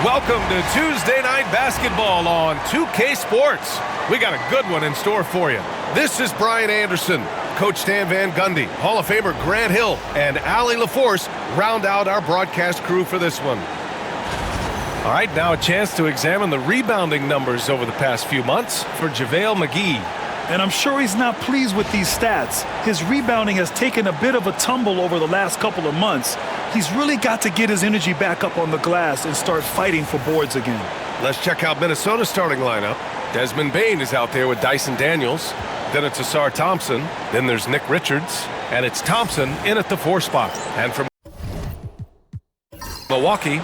Welcome to Tuesday Night Basketball on 2K Sports. We got a good one in store for you. This is Brian Anderson. Coach Stan Van Gundy, Hall of Famer Grant Hill, and Allie LaForce round out our broadcast crew for this one. All right, now a chance to examine the rebounding numbers over the past few months for JaVale McGee. And I'm sure he's not pleased with these stats. His rebounding has taken a bit of a tumble over the last couple of months. He's really got to get his energy back up on the glass and start fighting for boards again. Let's check out Minnesota's starting lineup. Desmond Bane is out there with Dyson Daniels. Then it's Asar Thompson. Then there's Nick Richards. And it's Thompson in at the 4 spot. And from Milwaukee,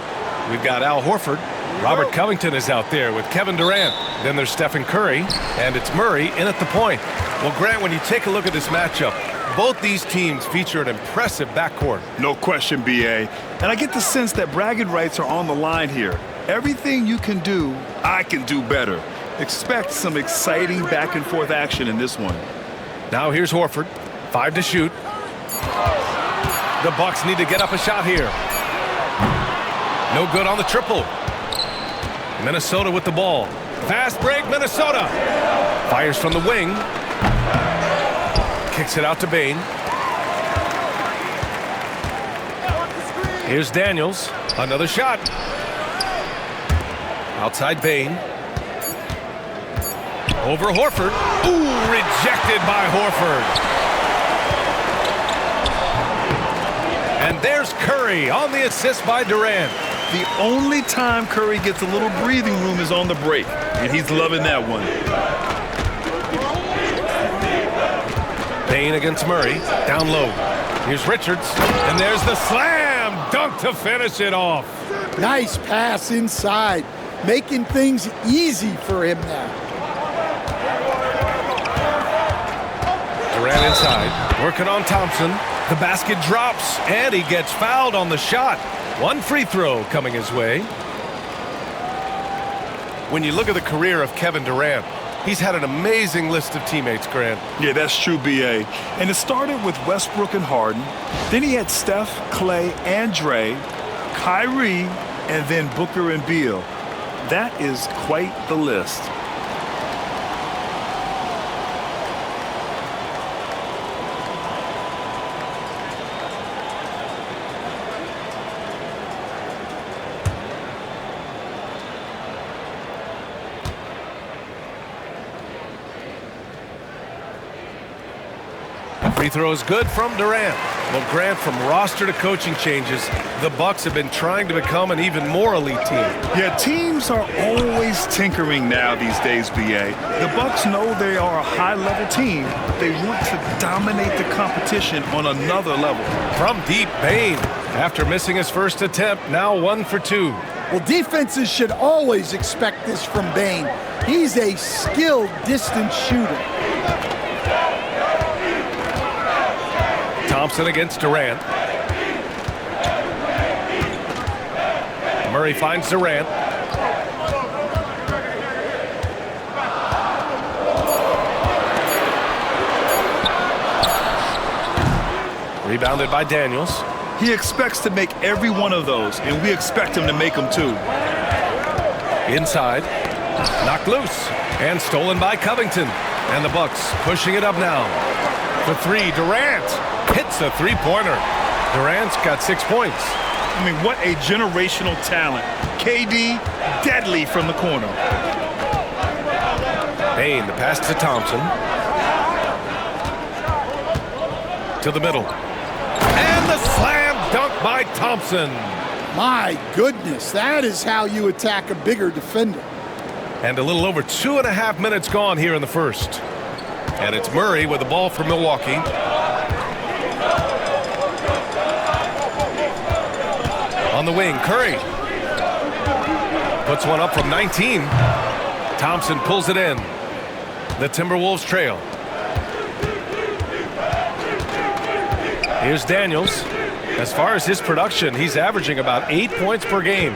we've got Al Horford. Robert Covington is out there with Kevin Durant. Then there's Stephen Curry, and it's Murray in at the point. Well, Grant, when you take a look at this matchup, both these teams feature an impressive backcourt. No question, B.A. And I get the sense that bragging rights are on the line here. Everything you can do, I can do better. Expect some exciting back-and-forth action in this one. Now here's Horford. 5 to shoot. The Bucks need to get up a shot here. No good on the triple. Minnesota with the ball. Fast break, Minnesota. Fires from the wing. Kicks it out to Bane. Here's Daniels. Another shot. Outside Bane. Over Horford. Ooh, rejected by Horford. And there's Curry on the assist by Durant. The only time Curry gets a little breathing room is on the break, and he's loving that one. Bane against Murray, down low. Here's Richards, and there's the slam dunk to finish it off. Nice pass inside, making things easy for him now. Durant inside, working on Thompson. The basket drops, and he gets fouled on the shot. One free throw coming his way. When you look at the career of Kevin Durant, he's had an amazing list of teammates, Grant. Yeah, that's true, B.A. And it started with Westbrook and Harden. Then he had Steph, Clay, and Dre, Kyrie, and then Booker and Beal. That is quite the list. Free throw is good from Durant. Well, Grant, from roster to coaching changes, the Bucks have been trying to become an even more elite team. Yeah, teams are always tinkering now these days, B.A. The Bucks know they are a high-level team, but they want to dominate the competition on another level. From deep, Bane, after missing his first attempt, now 1 for 2. Well, defenses should always expect this from Bane. He's a skilled distance shooter. Thompson against Durant. Murray finds Durant. Rebounded by Daniels. He expects to make every one of those, and we expect him to make them too. Inside. Knocked loose. And stolen by Covington. And the Bucks pushing it up now. For 3, Durant hits a three-pointer. Durant's got 6 points. I mean, what a generational talent. KD, deadly from the corner. Bane, the pass to Thompson. To the middle. And the slam dunk by Thompson. My goodness, that is how you attack a bigger defender. And a little over 2.5 minutes gone here in the first. And it's Murray with the ball for Milwaukee. On the wing, Curry puts one up from 19. Thompson pulls it in. The Timberwolves trail. Here's Daniels. As far as his production, he's averaging about 8 points per game.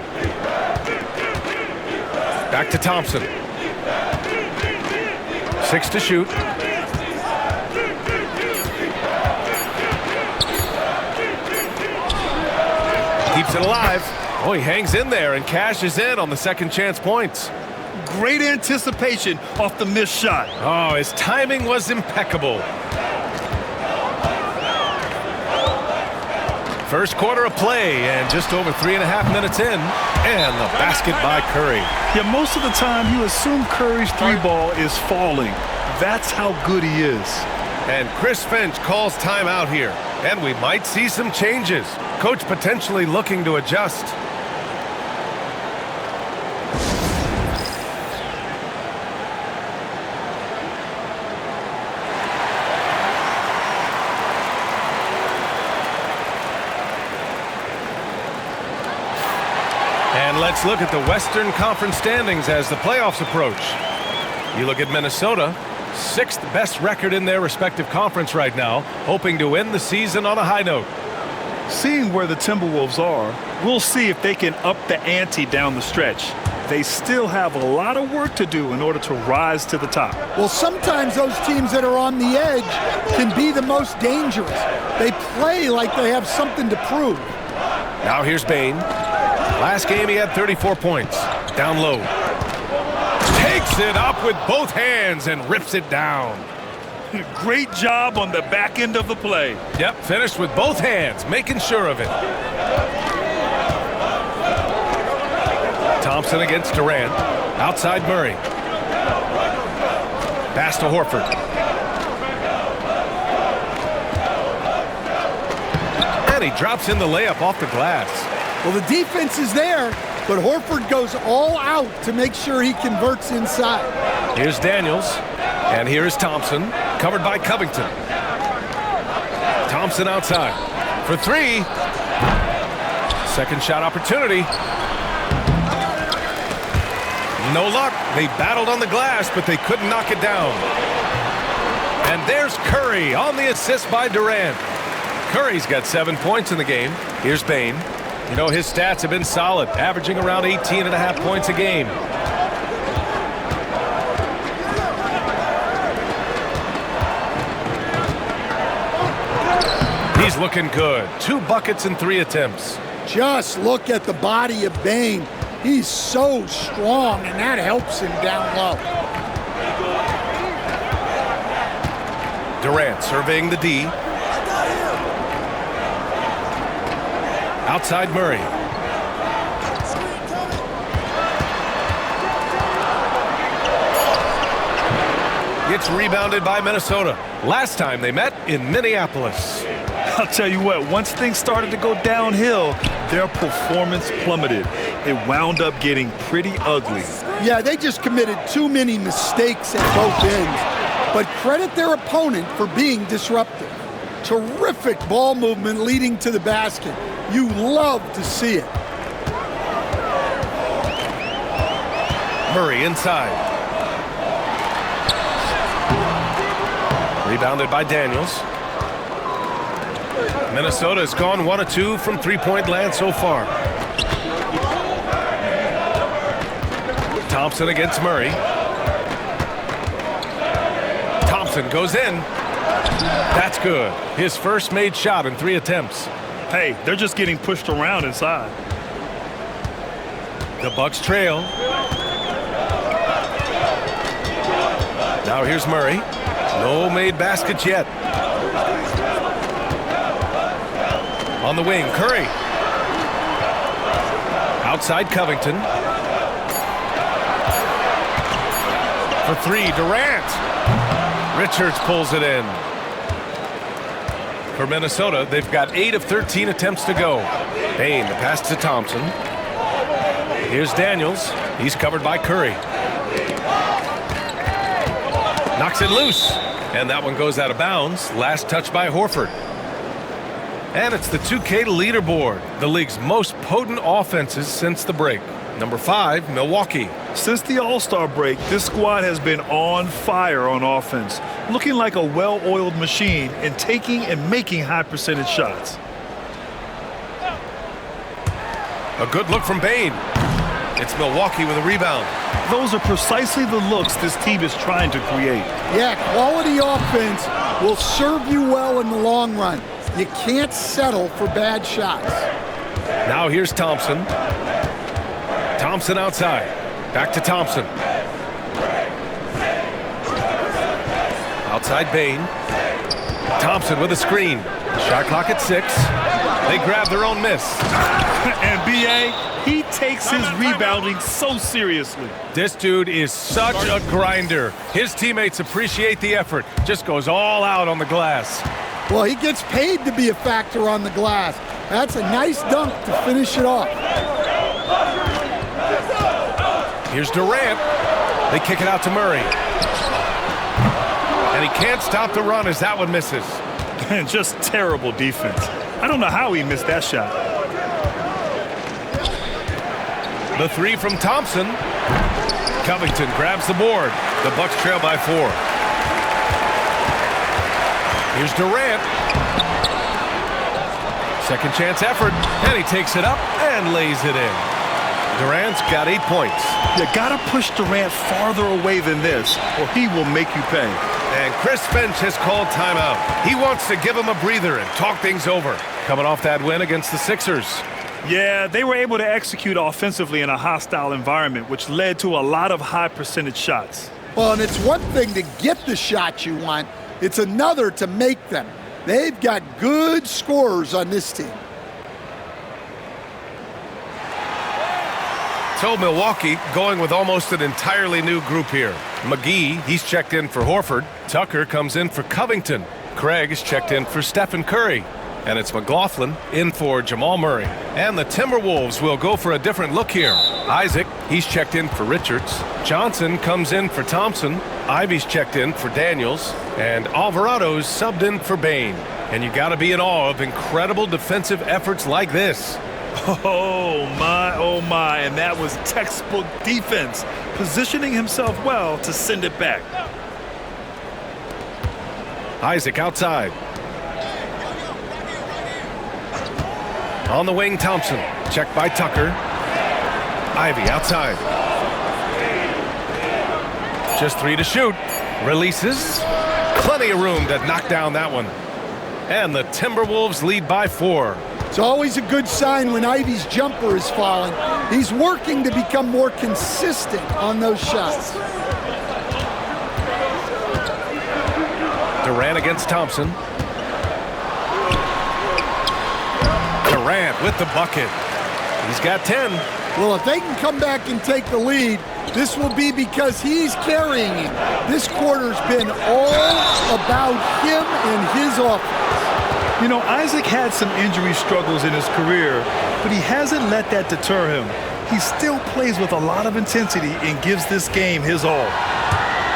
Back to Thompson. 6 to shoot. Keeps it alive. Oh, he hangs in there and cashes in on the second chance points. Great anticipation off the missed shot. Oh, his timing was impeccable. First quarter of play and just over 3.5 minutes in. And the basket by Curry. Yeah, most of the time you assume Curry's three ball is falling. That's how good he is. And Chris Finch calls timeout here. And we might see some changes. Coach potentially looking to adjust. And let's look at the Western Conference standings as the playoffs approach. You look at Minnesota, 6th best record in their respective conference right now, hoping to end the season on a high note. Seeing where the Timberwolves are, we'll see if they can up the ante down the stretch. They still have a lot of work to do in order to rise to the top. Well, sometimes those teams that are on the edge can be the most dangerous. They play like they have something to prove. Now here's Bane. Last game he had 34 points. Down low. Takes it up with both hands and rips it down. Great job on the back end of the play. Yep, finished with both hands, making sure of it. Thompson against Durant. Outside Murray. Pass to Horford. And he drops in the layup off the glass. Well, the defense is there, but Horford goes all out to make sure he converts inside. Here's Daniels, and here is Thompson, covered by Covington. Thompson outside for three. Second shot opportunity. No luck. They battled on the glass, but they couldn't knock it down. And there's Curry on the assist by Durant. Curry's got 7 points in the game. Here's Bane. You know, his stats have been solid, averaging around 18.5 points a game. He's looking good. 2 buckets in 3 attempts. Just look at the body of Bane. He's so strong, and that helps him down low. Durant surveying the D. Outside Murray. Gets rebounded by Minnesota. Last time they met in Minneapolis. I'll tell you what, once things started to go downhill, their performance plummeted. It wound up getting pretty ugly. Yeah, they just committed too many mistakes at both ends. But credit their opponent for being disruptive. Terrific ball movement leading to the basket. You love to see it. Murray inside. Rebounded by Daniels. Minnesota has gone 1 of 2 from three-point land so far. Thompson against Murray. Thompson goes in. That's good. His first made shot in 3 attempts. Hey, they're just getting pushed around inside. The Bucks trail. Now here's Murray. No made baskets yet. On the wing, Curry. Outside Covington. For 3, Durant. Richards pulls it in. For Minnesota, they've got 8 of 13 attempts to go. Bane, the pass to Thompson. Here's Daniels. He's covered by Curry. Knocks it loose. And that one goes out of bounds. Last touch by Horford. And it's the 2K leaderboard. The league's most potent offenses since the break. Number 5, Milwaukee. Since the All-Star break, this squad has been on fire on offense, looking like a well-oiled machine and taking and making high-percentage shots. A good look from Bane. It's Milwaukee with a rebound. Those are precisely the looks this team is trying to create. Yeah, quality offense will serve you well in the long run. You can't settle for bad shots. Now here's Thompson. Thompson outside. Back to Thompson. Outside Bain. Thompson with a screen. Shot clock at 6. They grab their own miss. And B.A., he takes his rebounding so seriously. This dude is such a grinder. His teammates appreciate the effort. Just goes all out on the glass. Well, he gets paid to be a factor on the glass. That's a nice dunk to finish it off. Here's Durant. They kick it out to Murray. And he can't stop the run as that one misses. And just terrible defense. I don't know how he missed that shot. The 3 from Thompson. Covington grabs the board. The Bucks trail by 4. Here's Durant. Second chance effort. And he takes it up and lays it in. Durant's got 8 points. You gotta push Durant farther away than this, or he will make you pay. And Chris Finch has called timeout. He wants to give him a breather and talk things over. Coming off that win against the Sixers. Yeah, they were able to execute offensively in a hostile environment, which led to a lot of high percentage shots. Well, and it's one thing to get the shots you want. It's another to make them. They've got good scorers on this team. So Milwaukee going with almost an entirely new group here. McGee, he's checked in for Horford. Tucker comes in for Covington. Craig is checked in for Stephen Curry. And it's McLaughlin in for Jamal Murray. And the Timberwolves will go for a different look here. Isaac, he's checked in for Richards. Johnson comes in for Thompson. Ivy's checked in for Daniels. And Alvarado's subbed in for Bain. And you got to be in awe of incredible defensive efforts like this. Oh my, and that was textbook defense, positioning himself well to send it back. Isaac outside. On the wing, Thompson. Checked by Tucker. Ivy outside. Just 3 to shoot. Releases. Plenty of room to knock down that one. And the Timberwolves lead by 4. It's always a good sign when Ivy's jumper is falling. He's working to become more consistent on those shots. Durant against Thompson. Durant with the bucket. He's got 10. Well, if they can come back and take the lead, this will be because he's carrying him. This quarter's been all about him and his offense. You know, Isaac had some injury struggles in his career, but he hasn't let that deter him. He still plays with a lot of intensity and gives this game his all.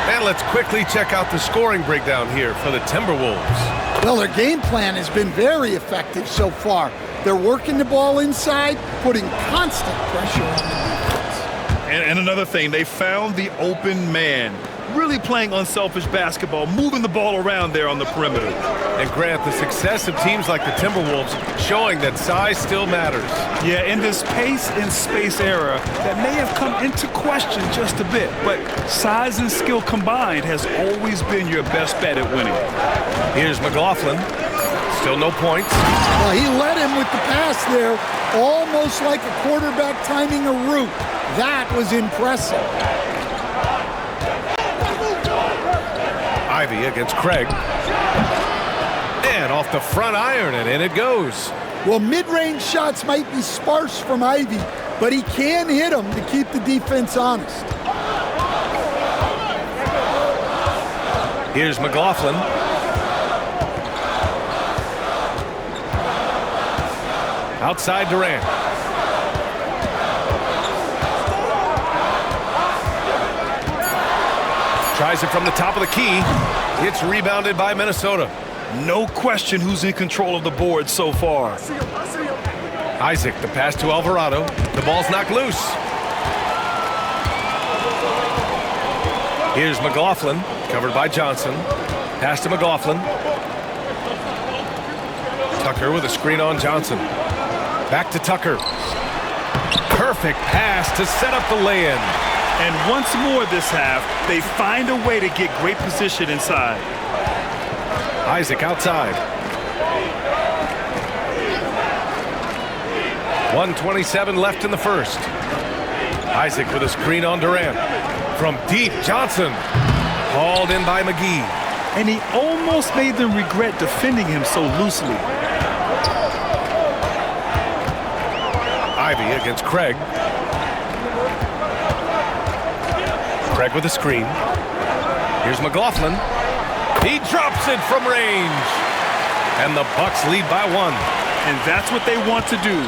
And let's quickly check out the scoring breakdown here for the Timberwolves. Well, their game plan has been very effective so far. They're working the ball inside, putting constant pressure on the defense. And another thing, they found the open man. Really playing unselfish basketball, moving the ball around there on the perimeter. And Grant, the success of teams like the Timberwolves showing that size still matters. Yeah, in this pace and space era, that may have come into question just a bit, but size and skill combined has always been your best bet at winning. Here's McLaughlin. Still no points. Well, he led him with the pass there, almost like a quarterback timing a route. That was impressive. Ivy against Craig. And off the front iron, and in it goes. Well, mid-range shots might be sparse from Ivy, but he can hit them to keep the defense honest. Here's McLaughlin. Outside Durant. Tries it from the top of the key. It's rebounded by Minnesota. No question who's in control of the board so far. Isaac, the pass to Alvarado. The ball's knocked loose. Here's McLaughlin, covered by Johnson. Pass to McLaughlin. Tucker with a screen on Johnson. Back to Tucker. Perfect pass to set up the lay-in. And once more this half, they find a way to get great position inside. Isaac outside. 1:27 left in the first. Isaac with a screen on Durant. From deep, Johnson. Hauled in by McGee. And he almost made them regret defending him so loosely. Ivy against Craig. Craig with a screen. Here's McLaughlin. He drops it from range. And the Bucks lead by 1. And that's what they want to do.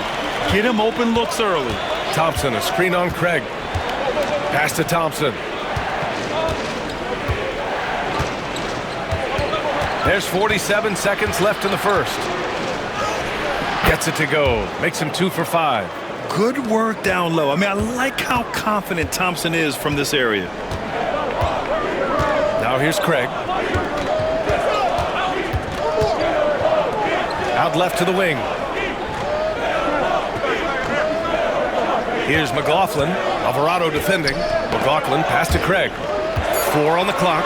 Get him open looks early. Thompson, a screen on Craig. Pass to Thompson. There's 47 seconds left in the first. Gets it to go. Makes him 2 for 5. Good work down low. I mean, I like how confident Thompson is from this area. Now here's Craig. Out left to the wing. Here's McLaughlin. Alvarado defending. McLaughlin pass to Craig. 4 on the clock.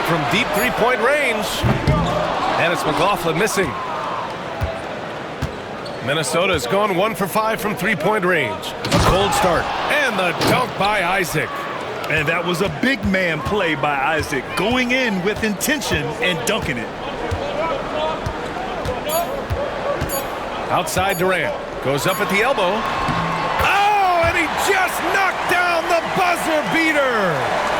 From deep three-point range. And it's McLaughlin missing. Minnesota has gone 1 for 5 from three-point range. A cold start. And the dunk by Isaac. And that was a big man play by Isaac, going in with intention and dunking it. Outside Durant. Goes up at the elbow. Oh, and he just knocked down the buzzer beater.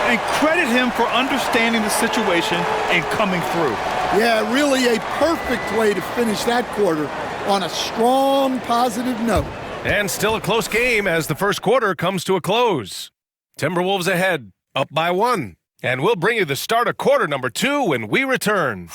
And credit him for understanding the situation and coming through. Yeah, really a perfect way to finish that quarter on a strong, positive note. And still a close game as the first quarter comes to a close. Timberwolves ahead, up by 1. And we'll bring you the start of quarter number 2 when we return.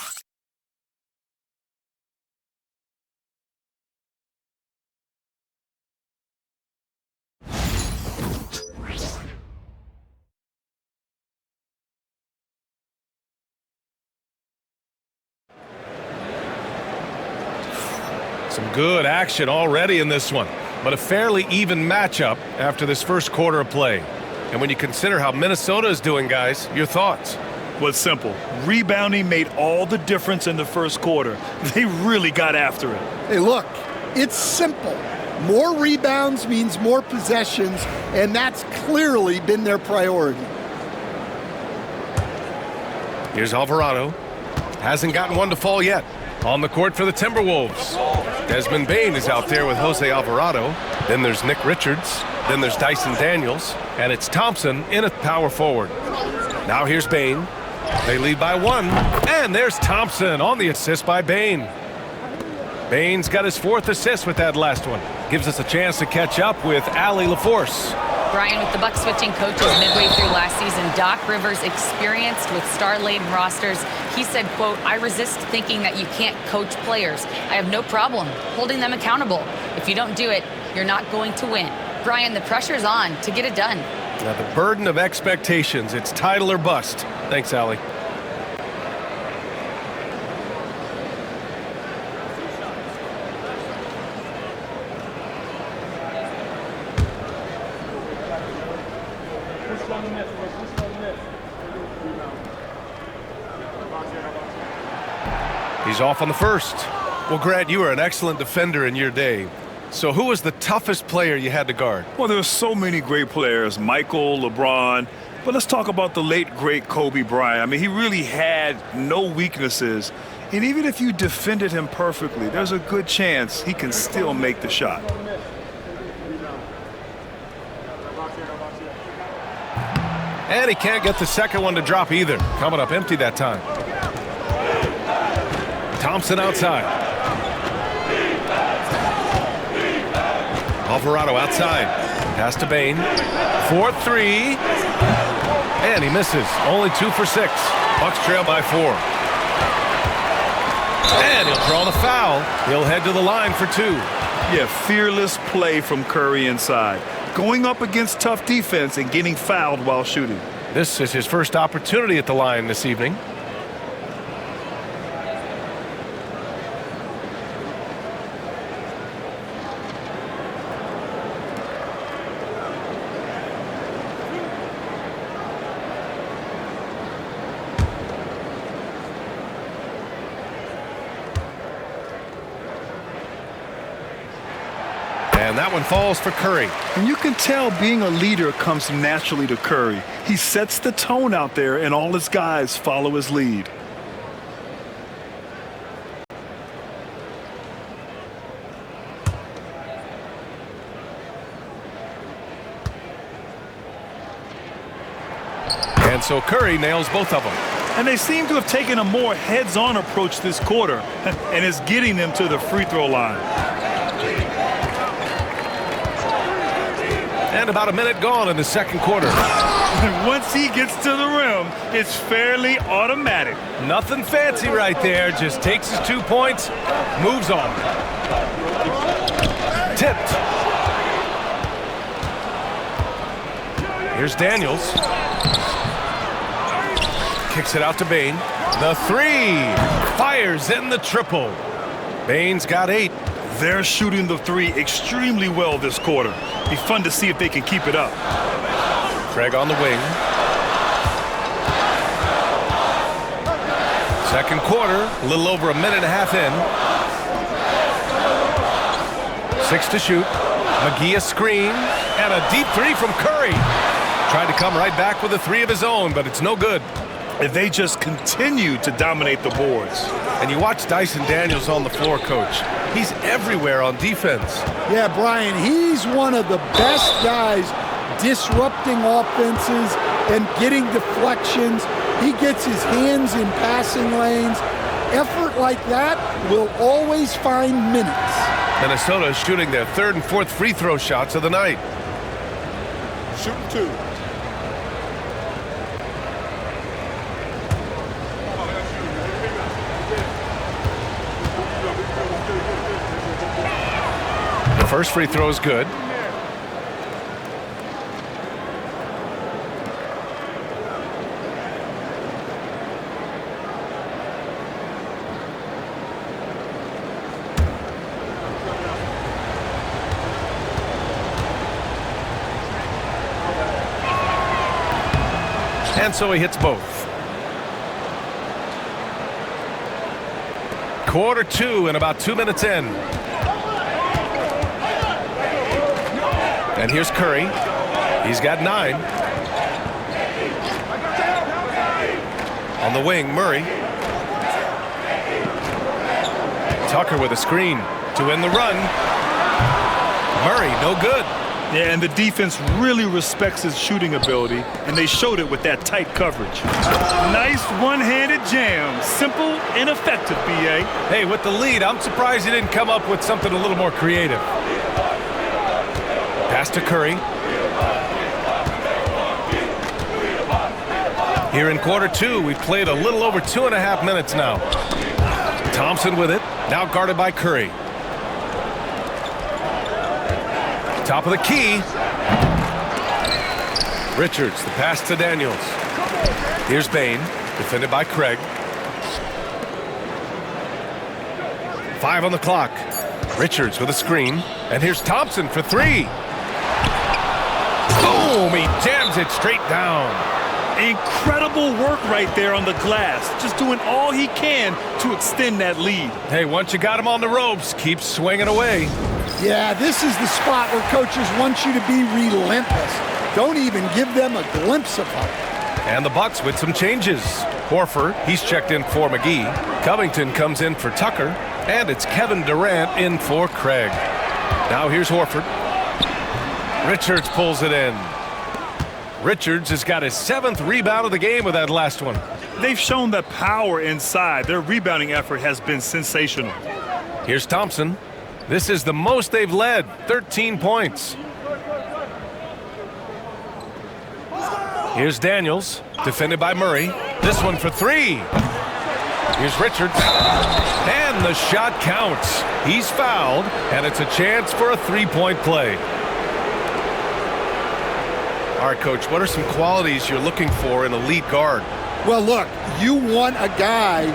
Some good action already in this one, but a fairly even matchup after this first quarter of play. And when you consider how Minnesota is doing, guys, your thoughts? Well, it's simple. Rebounding made all the difference in the first quarter. They really got after it. Hey, look, it's simple. More rebounds means more possessions, and that's clearly been their priority. Here's Alvarado. Hasn't gotten one to fall yet. On the court for the Timberwolves. Desmond Bane is out there with Jose Alvarado. Then there's Nick Richards. Then there's Dyson Daniels. And it's Thompson in at power forward. Now here's Bane. They lead by 1. And there's Thompson on the assist by Bane. Bane's got his 4th assist with that last one. Gives us a chance to catch up with Ali LaForce. Brian, with the Bucks switching coaches midway through last season, Doc Rivers, experienced with star-laden rosters, he said, quote, "I resist thinking that you can't coach players. I have no problem holding them accountable. If you don't do it, you're not going to win." Brian, the pressure's on to get it done. Now the burden of expectations, it's title or bust. Thanks, Ali. He's off on the first. Well, Grant, you were an excellent defender in your day. So who was the toughest player you had to guard? Well, there's so many great players, Michael, LeBron. But let's talk about the late, great Kobe Bryant. I mean, he really had no weaknesses. And even if you defended him perfectly, there's a good chance he can still make the shot. And he can't get the second one to drop either. Coming up empty that time. Thompson outside. Alvarado outside. Pass to Bane. 4-3. And he misses. Only 2 for 6. Bucks trail by 4. And he'll draw the foul. He'll head to the line for 2. Yeah, fearless play from Curry inside. Going up against tough defense and getting fouled while shooting. This is his first opportunity at the line this evening. And that one falls for Curry. And you can tell being a leader comes naturally to Curry. He sets the tone out there, and all his guys follow his lead. And so Curry nails both of them. And they seem to have taken a more heads-on approach this quarter, and it's getting them to the free throw line. And about a minute gone in the second quarter. Once he gets to the rim, it's fairly automatic. Nothing fancy right there. Just takes his 2 points, moves on. Tipped. Here's Daniels. Kicks it out to Bane. The three. Fires in the triple. Bane's got 8. They're shooting the three extremely well this quarter. Be fun to see if they can keep it up. Craig on the wing. Second quarter, a little over a minute and a half in. 6 to shoot. McGee a screen. And a deep three from Curry. Tried to come right back with a three of his own, but it's no good. And they just continue to dominate the boards. And you watch Dyson Daniels on the floor, Coach. He's everywhere on defense. Yeah, Brian, he's one of the best guys disrupting offenses and getting deflections. He gets his hands in passing lanes. Effort like that will always find minutes. Minnesota is shooting their third and fourth free throw shots of the night. Shooting 2. The first free throw is good. And so he hits both. Quarter 2 and about 2 minutes in. And here's Curry. He's got 9. On the wing, Murray. Tucker with a screen to win the run. Murray, no good. Yeah, and the defense really respects his shooting ability, and they showed it with that tight coverage. Nice one-handed jam. Simple and effective, B.A. Hey, with the lead, I'm surprised he didn't come up with something a little more creative. Pass to Curry. Here in quarter 2, we've played a little over 2.5 minutes now. Thompson with it, now guarded by Curry. Top of the key. Richards, the pass to Daniels. Here's Bane, defended by Craig. 5 on the clock. Richards with a screen. And here's Thompson for 3. Boom! He jams it straight down. Incredible work right there on the glass. Just doing all he can to extend that lead. Hey, once you got him on the ropes, keep swinging away. Yeah, this is the spot where coaches want you to be relentless. Don't even give them a glimpse of hope. And the Bucks with some changes. Horford, he's checked in for McGee. Covington comes in for Tucker. And it's Kevin Durant in for Craig. Now here's Horford. Richards pulls it in. Richards has got his 7th rebound of the game with that last one. They've shown the power inside. Their rebounding effort has been sensational. Here's Thompson. This is the most they've led, 13 points. Here's Daniels, defended by Murray. This one for 3. Here's Richards. And the shot counts. He's fouled, and it's a chance for a 3-point play. All right, Coach, what are some qualities you're looking for in a lead guard? Well, look, you want a guy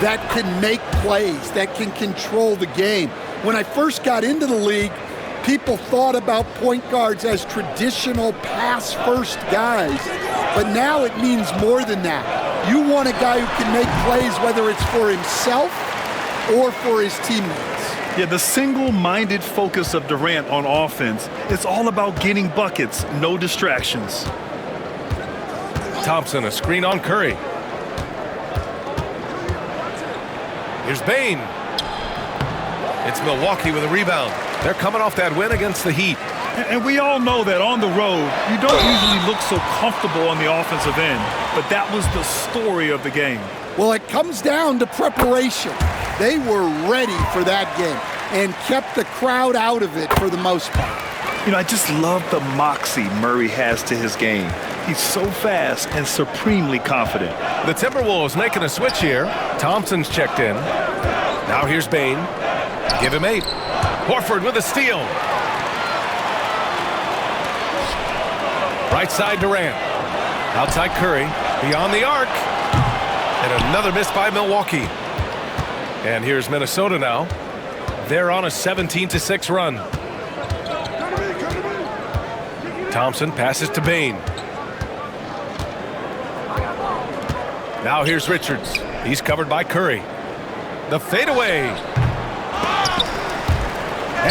that can make plays, that can control the game. When I first got into the league, people thought about point guards as traditional pass-first guys, but now it means more than that. You want a guy who can make plays, whether it's for himself or for his teammates. Yeah, the single-minded focus of Durant on offense, it's all about getting buckets, no distractions. Thompson, a screen on Curry. Here's Bane. It's Milwaukee with a rebound. They're coming off that win against the Heat. And we all know that on the road, you don't usually look so comfortable on the offensive end, but that was the story of the game. Well, it comes down to preparation. They were ready for that game and kept the crowd out of it for the most part. You know, I just love the moxie Murray has to his game. He's so fast and supremely confident. The Timberwolves making a switch here. Thompson's checked in. Now here's Bane. Give him 8. Horford with a steal. Right side Durant. Outside Curry. Beyond the arc. And another miss by Milwaukee. And here's Minnesota now. They're on a 17-6 run. Thompson passes to Bane. Now here's Richards. He's covered by Curry. The fadeaway.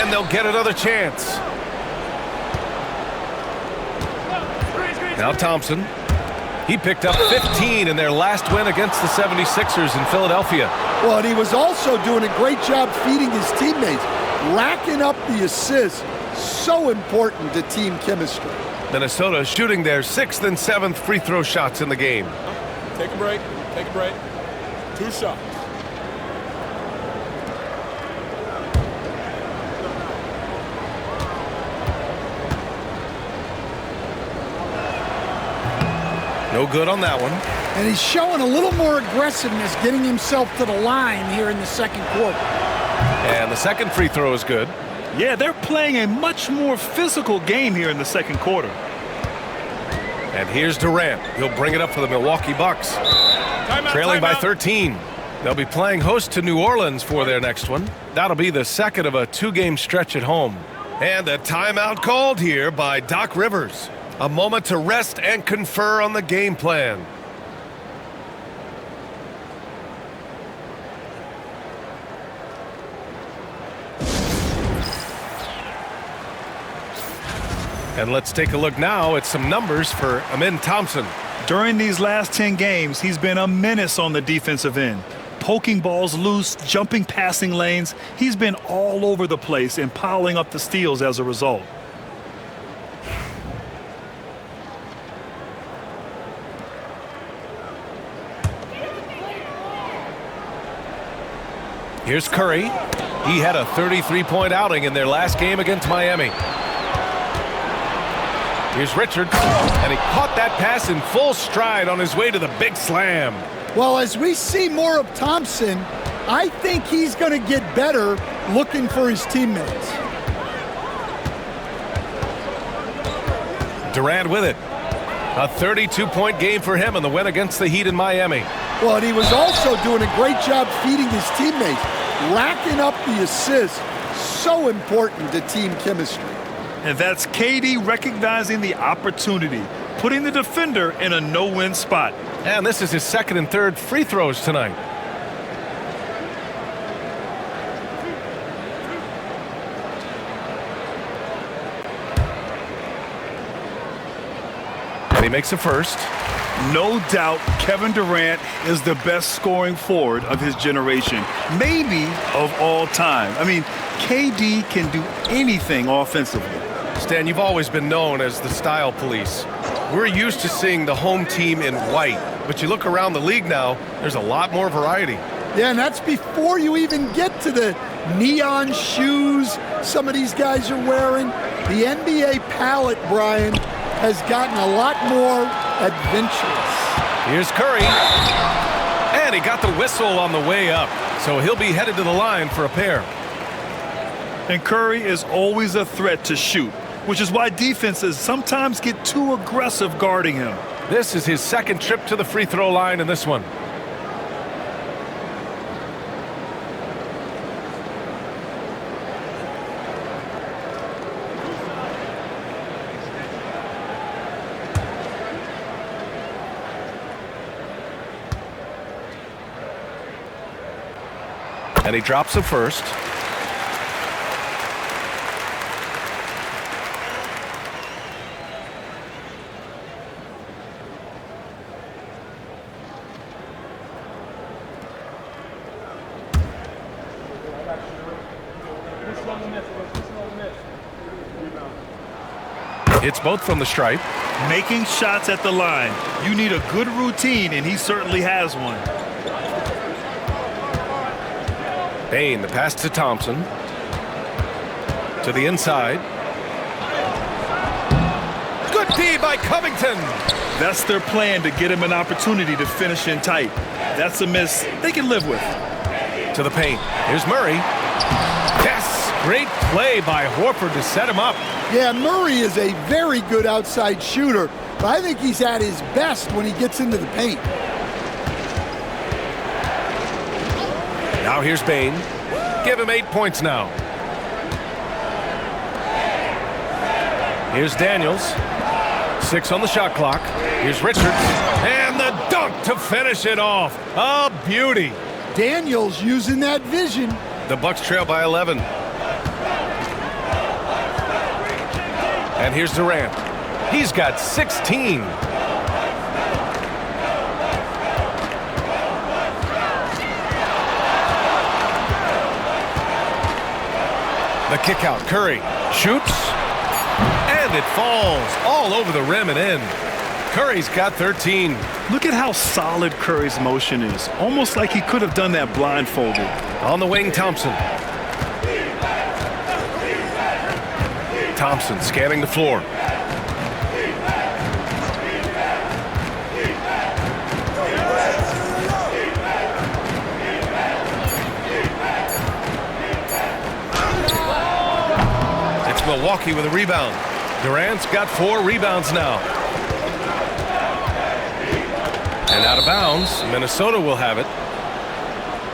And they'll get another chance. Now Thompson. He picked up 15 in their last win against the 76ers in Philadelphia. Well, and he was also doing a great job feeding his teammates, racking up the assists. So important to team chemistry. Minnesota shooting their 6th and 7th free throw shots in the game. Take a break. Take a break. 2 shots. No good on that one. And he's showing a little more aggressiveness, getting himself to the line here in the second quarter. And the second free throw is good. Yeah, they're playing a much more physical game here in the second quarter. And here's Durant. He'll bring it up for the Milwaukee Bucks. Trailing by 13. They'll be playing host to New Orleans for their next one. That'll be the second of a 2-game stretch at home. And a timeout called here by Doc Rivers. A moment to rest and confer on the game plan. And let's take a look now at some numbers for Amin Thompson. During these last 10 games, he's been a menace on the defensive end. Poking balls loose, jumping passing lanes. He's been all over the place and piling up the steals as a result. Here's Curry. He had a 33-point outing in their last game against Miami. Here's Richards, and he caught that pass in full stride on his way to the big slam. Well, as we see more of Thompson, I think he's going to get better looking for his teammates. Durant with it. A 32-point game for him in the win against the Heat in Miami. Well, and he was also doing a great job feeding his teammates, racking up the assists. So important to team chemistry. And that's KD recognizing the opportunity, putting the defender in a no-win spot. And this is his second and third free throws tonight. And he makes a first. No doubt Kevin Durant is the best scoring forward of his generation, maybe of all time. I mean, KD can do anything offensively. Stan, you've always been known as the style police. We're used to seeing the home team in white, but you look around the league now, there's a lot more variety. Yeah, and that's before you even get to the neon shoes some of these guys are wearing. The NBA palette, Brian, has gotten a lot more adventurous. Here's Curry. And he got the whistle on the way up, so he'll be headed to the line for a pair. And Curry is always a threat to shoot, which is why defenses sometimes get too aggressive guarding him. This is his second trip to the free throw line in this one. And he drops the first. It's both from the stripe. Making shots at the line. You need a good routine, and he certainly has one. Bain, the pass to Thompson. To the inside. Good D by Covington. That's their plan, to get him an opportunity to finish in tight. That's a miss they can live with. To the paint. Here's Murray. Yes! Great play by Horford to set him up. Yeah, Murray is a very good outside shooter, but I think he's at his best when he gets into the paint. Now here's Bain. Give him 8 points now. Here's Daniels. 6 on the shot clock. Here's Richards. And the dunk to finish it off. A beauty. Daniels using that vision. The Bucks trail by 11. And here's Durant. He's got 16. The kick out. Curry shoots. And it falls all over the rim and in. Curry's got 13. Look at how solid Curry's motion is. Almost like he could have done that blindfolded. On the wing, Thompson. Thompson scanning the floor. It's Milwaukee with a rebound. Durant's got 4 rebounds now. And out of bounds, Minnesota will have it.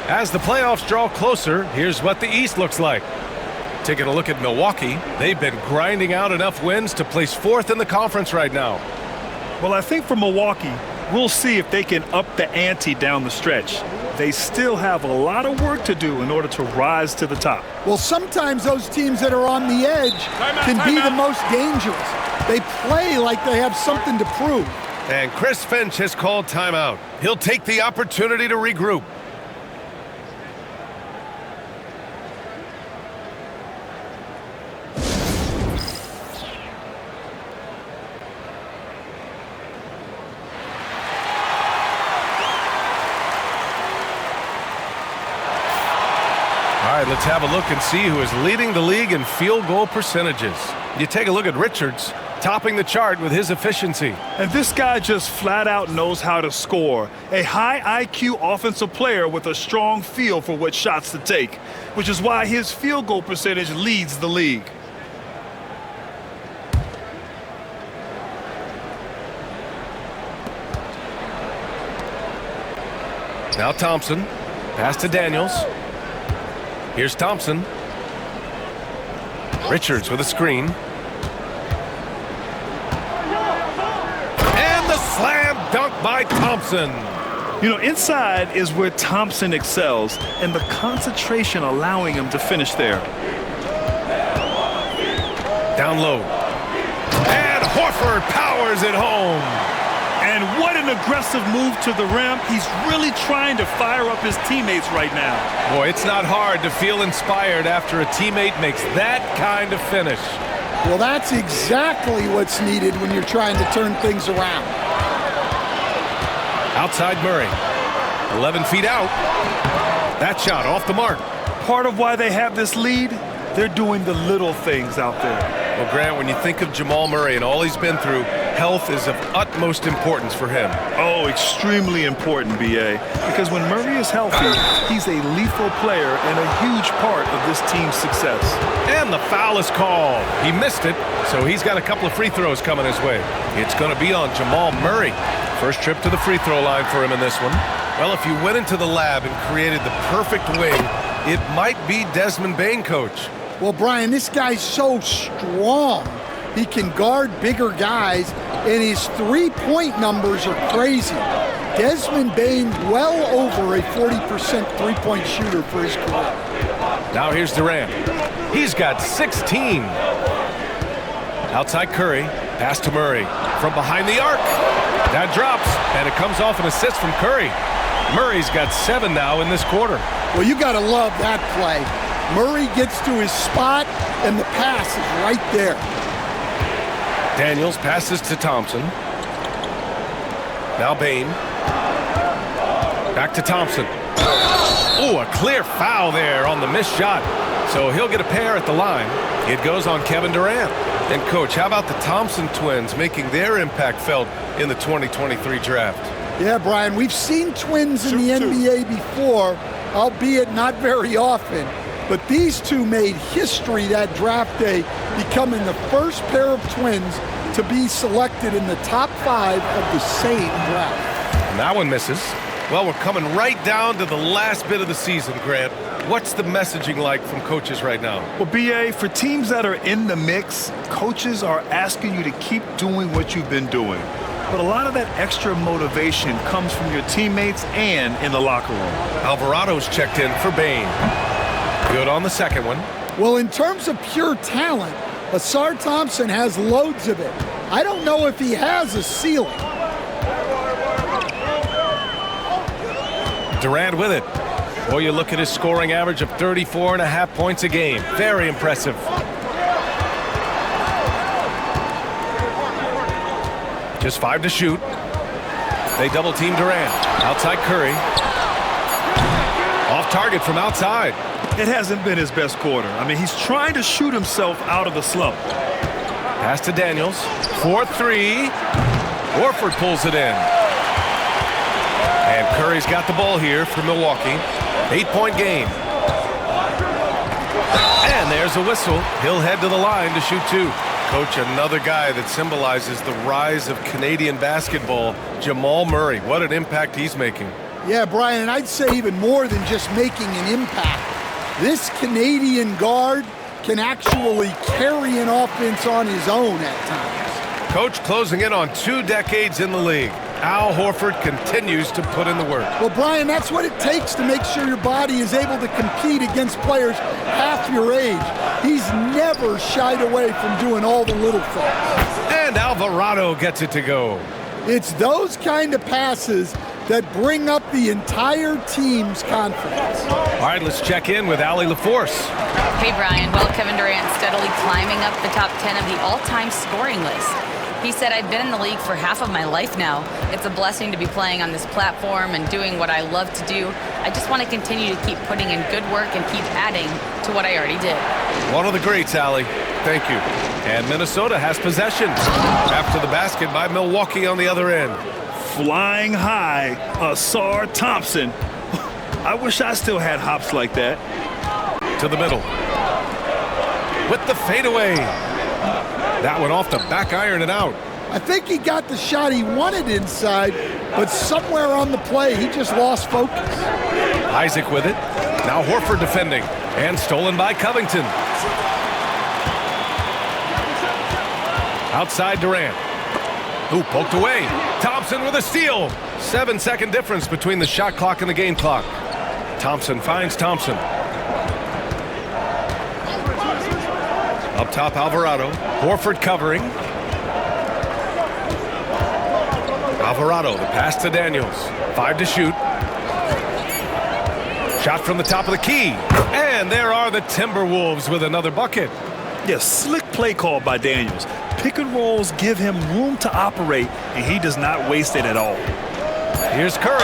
As the playoffs draw closer, here's what the East looks like. Taking a look at Milwaukee, they've been grinding out enough wins to place 4th in the conference right now. Well, I think for Milwaukee, we'll see if they can up the ante down the stretch. They still have a lot of work to do in order to rise to the top. Well, sometimes those teams that are on the edge can be the most dangerous. They play like they have something to prove. And Chris Finch has called timeout. He'll take the opportunity to regroup. All right, let's have a look and see who is leading the league in field goal percentages. You take a look at Richards, topping the chart with his efficiency. And this guy just flat out knows how to score. A high IQ offensive player with a strong feel for what shots to take, which is why his field goal percentage leads the league. Now Thompson, pass to Daniels. Here's Thompson. Richards with a screen. And the slam dunk by Thompson. You know, inside is where Thompson excels, and the concentration allowing him to finish there. Down low. And Horford powers it home. And what an aggressive move to the rim. He's really trying to fire up his teammates right now. Boy, it's not hard to feel inspired after a teammate makes that kind of finish. Well, that's exactly what's needed when you're trying to turn things around. Outside Murray. 11 feet out. That shot off the mark. Part of why they have this lead, they're doing the little things out there. Well, Grant, when you think of Jamal Murray and all he's been through, health is of utmost importance for him. Oh, extremely important, B.A. Because when Murray is healthy, he's a lethal player and a huge part of this team's success. And the foul is called. He missed it, so he's got a couple of free throws coming his way. It's going to be on Jamal Murray. First trip to the free throw line for him in this one. Well, if you went into the lab and created the perfect wing, it might be Desmond Bain, coach. Well, Brian, this guy's so strong. He can guard bigger guys, and his three-point numbers are crazy. Desmond Bain, well over a 40% three-point shooter for his career. Now here's Durant. He's got 16. Outside Curry, pass to Murray. From behind the arc. That drops, and it comes off an assist from Curry. Murray's got 7 now in this quarter. Well, you got to love that play. Murray gets to his spot, and the pass is right there. Daniels passes to Thompson. Now Bain. Back to Thompson. Oh, a clear foul there on the missed shot. So he'll get a pair at the line. It goes on Kevin Durant. And, Coach, how about the Thompson twins making their impact felt in the 2023 draft? Yeah, Brian, we've seen twins in the NBA before, albeit not very often. But these two made history that draft day, becoming the first pair of twins to be selected in the top 5 of the same draft. And that one misses. Well, we're coming right down to the last bit of the season, Grant. What's the messaging like from coaches right now? Well, BA, for teams that are in the mix, coaches are asking you to keep doing what you've been doing. But a lot of that extra motivation comes from your teammates and in the locker room. Alvarado's checked in for Bain. Good on the second one. Well, in terms of pure talent, Ausar Thompson has loads of it. I don't know if he has a ceiling. Durant with it. Boy, you look at his scoring average of 34.5 points a game. Very impressive. Just 5 to shoot. They double team Durant. Outside Curry. Off target from outside. It hasn't been his best quarter. I mean, he's trying to shoot himself out of the slump. Pass to Daniels. 4-3. Horford pulls it in. And Curry's got the ball here for Milwaukee. 8-point game. And there's a whistle. He'll head to the line to shoot 2. Coach, another guy that symbolizes the rise of Canadian basketball, Jamal Murray. What an impact he's making. Yeah, Brian, and I'd say even more than just making an impact. This Canadian guard can actually carry an offense on his own at times. Coach closing in on 2 decades in the league. Al Horford continues to put in the work. Well, Brian, that's what it takes to make sure your body is able to compete against players half your age. He's never shied away from doing all the little things. And Alvarado gets it to go. It's those kind of passes that bring up the entire team's confidence. All right, let's check in with Allie LaForce. Hey, Brian. Well, Kevin Durant steadily climbing up the top 10 of the all-time scoring list. He said, I've been in the league for half of my life now. It's a blessing to be playing on this platform and doing what I love to do. I just want to continue to keep putting in good work and keep adding to what I already did. One of the greats, Allie. Thank you. And Minnesota has possession after the basket by Milwaukee on the other end. Flying high, Ausar Thompson. I wish I still had hops like that. To the middle. With the fadeaway. That one off the back iron and out. I think he got the shot he wanted inside, but somewhere on the play, he just lost focus. Isaac with it. Now Horford defending. And stolen by Covington. Outside Durant. Ooh, poked away. Thompson with a steal. 7-second difference between the shot clock and the game clock. Thompson finds Thompson. Up top, Alvarado. Horford covering. Alvarado, the pass to Daniels. 5 to shoot. Shot from the top of the key. And there are the Timberwolves with another bucket. Yeah, slick play call by Daniels. Pick and rolls give him room to operate, and he does not waste it at all. Here's Curry.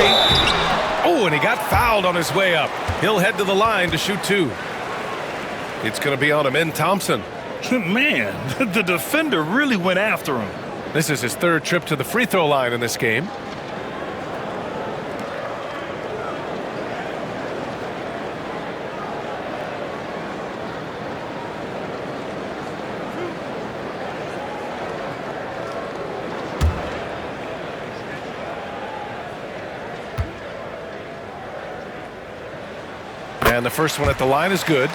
Oh, and he got fouled on his way up. He'll head to the line to shoot 2. It's going to be on him in Thompson. Man, the defender really went after him. This is his 3rd trip to the free throw line in this game. And the first one at the line is good.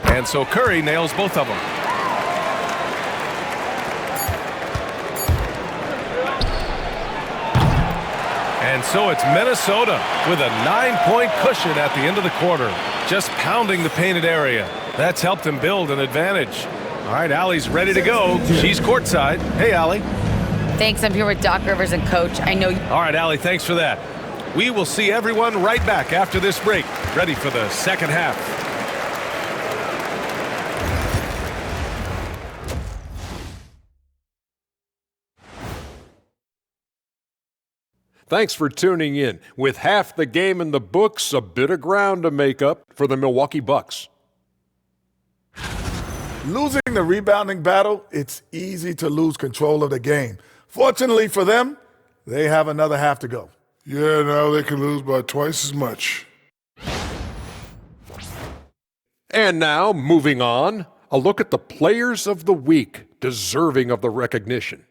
And so Curry nails both of them. And And so it's Minnesota with a 9-point cushion at the end of the quarter, just pounding the painted area. That's helped them build an advantage. All right, Allie's ready to go. She's courtside. Hey, Allie. Thanks. I'm here with Doc Rivers and Coach. I know. All right, Allie, thanks for that. We will see everyone right back after this break, ready for the second half. Thanks for tuning in. With half the game in the books, a bit of ground to make up for the Milwaukee Bucks. Losing the rebounding battle, it's easy to lose control of the game. Fortunately for them, they have another half to go. Yeah, now they can lose by twice as much. And now, moving on, a look at the players of the week deserving of the recognition.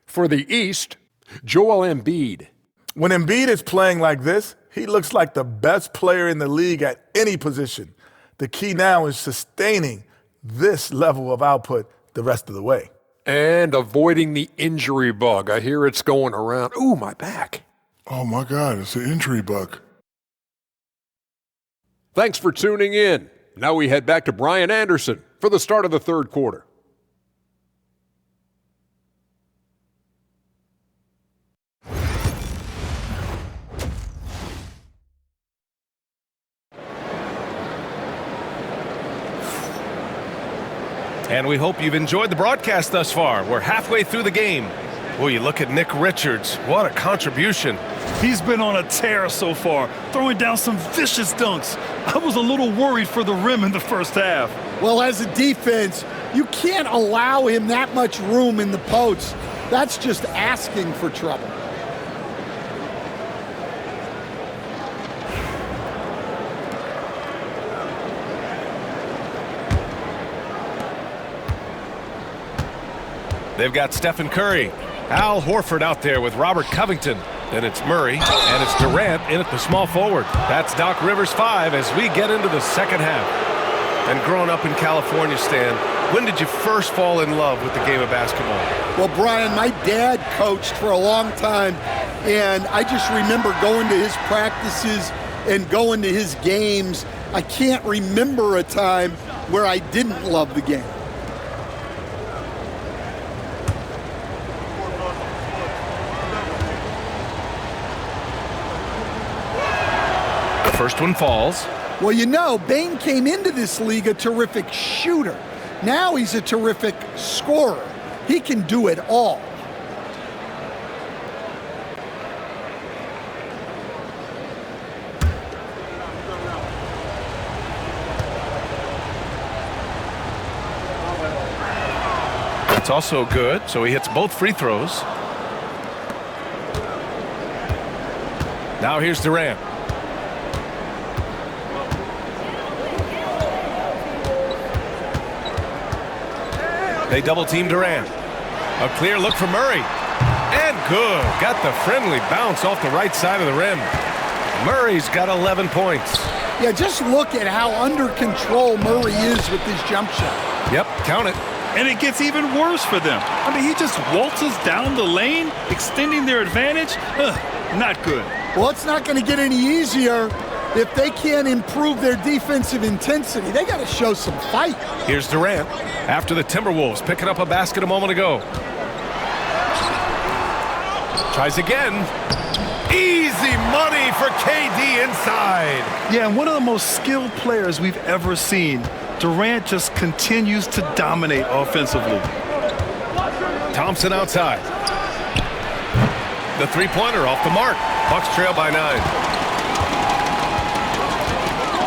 For the East, Joel Embiid. When Embiid is playing like this, he looks like the best player in the league at any position. The key now is sustaining this level of output the rest of the way. And avoiding the injury bug. I hear it's going around. Ooh, my back. Oh my God, it's an injury bug. Thanks for tuning in. Now we head back to Brian Anderson for the start of the third quarter. And we hope you've enjoyed the broadcast thus far. We're halfway through the game. Well, you look at Nick Richards. What a contribution. He's been on a tear so far, throwing down some vicious dunks. I was a little worried for the rim in the first half. Well, as a defense, you can't allow him that much room in the post. That's just asking for trouble. They've got Stephen Curry, Al Horford out there with Robert Covington. Then it's Murray, and it's Durant in at the small forward. That's Doc Rivers 5 as we get into the second half. And growing up in California, Stan, when did you first fall in love with the game of basketball? Well, Brian, my dad coached for a long time, and I just remember going to his practices and going to his games. I can't remember a time where I didn't love the game. First one falls. Well, you know, Bane came into this league a terrific shooter. Now he's a terrific scorer. He can do it all. That's also good, so he hits both free throws. Now here's Durant. They double-team Durant. A clear look for Murray. And good. Got the friendly bounce off the right side of the rim. Murray's got 11 points. Yeah, just look at how under control Murray is with his jump shot. Yep, count it. And it gets even worse for them. I mean, he just waltzes down the lane, extending their advantage. Not good. Well, it's not going to get any easier if they can't improve their defensive intensity. They got to show some fight. Here's Durant after the Timberwolves picking up a basket a moment ago. Tries again. Easy money for KD inside. Yeah, and one of the most skilled players we've ever seen. Durant just continues to dominate offensively. Thompson outside. The three-pointer off the mark. Bucks trail by 9.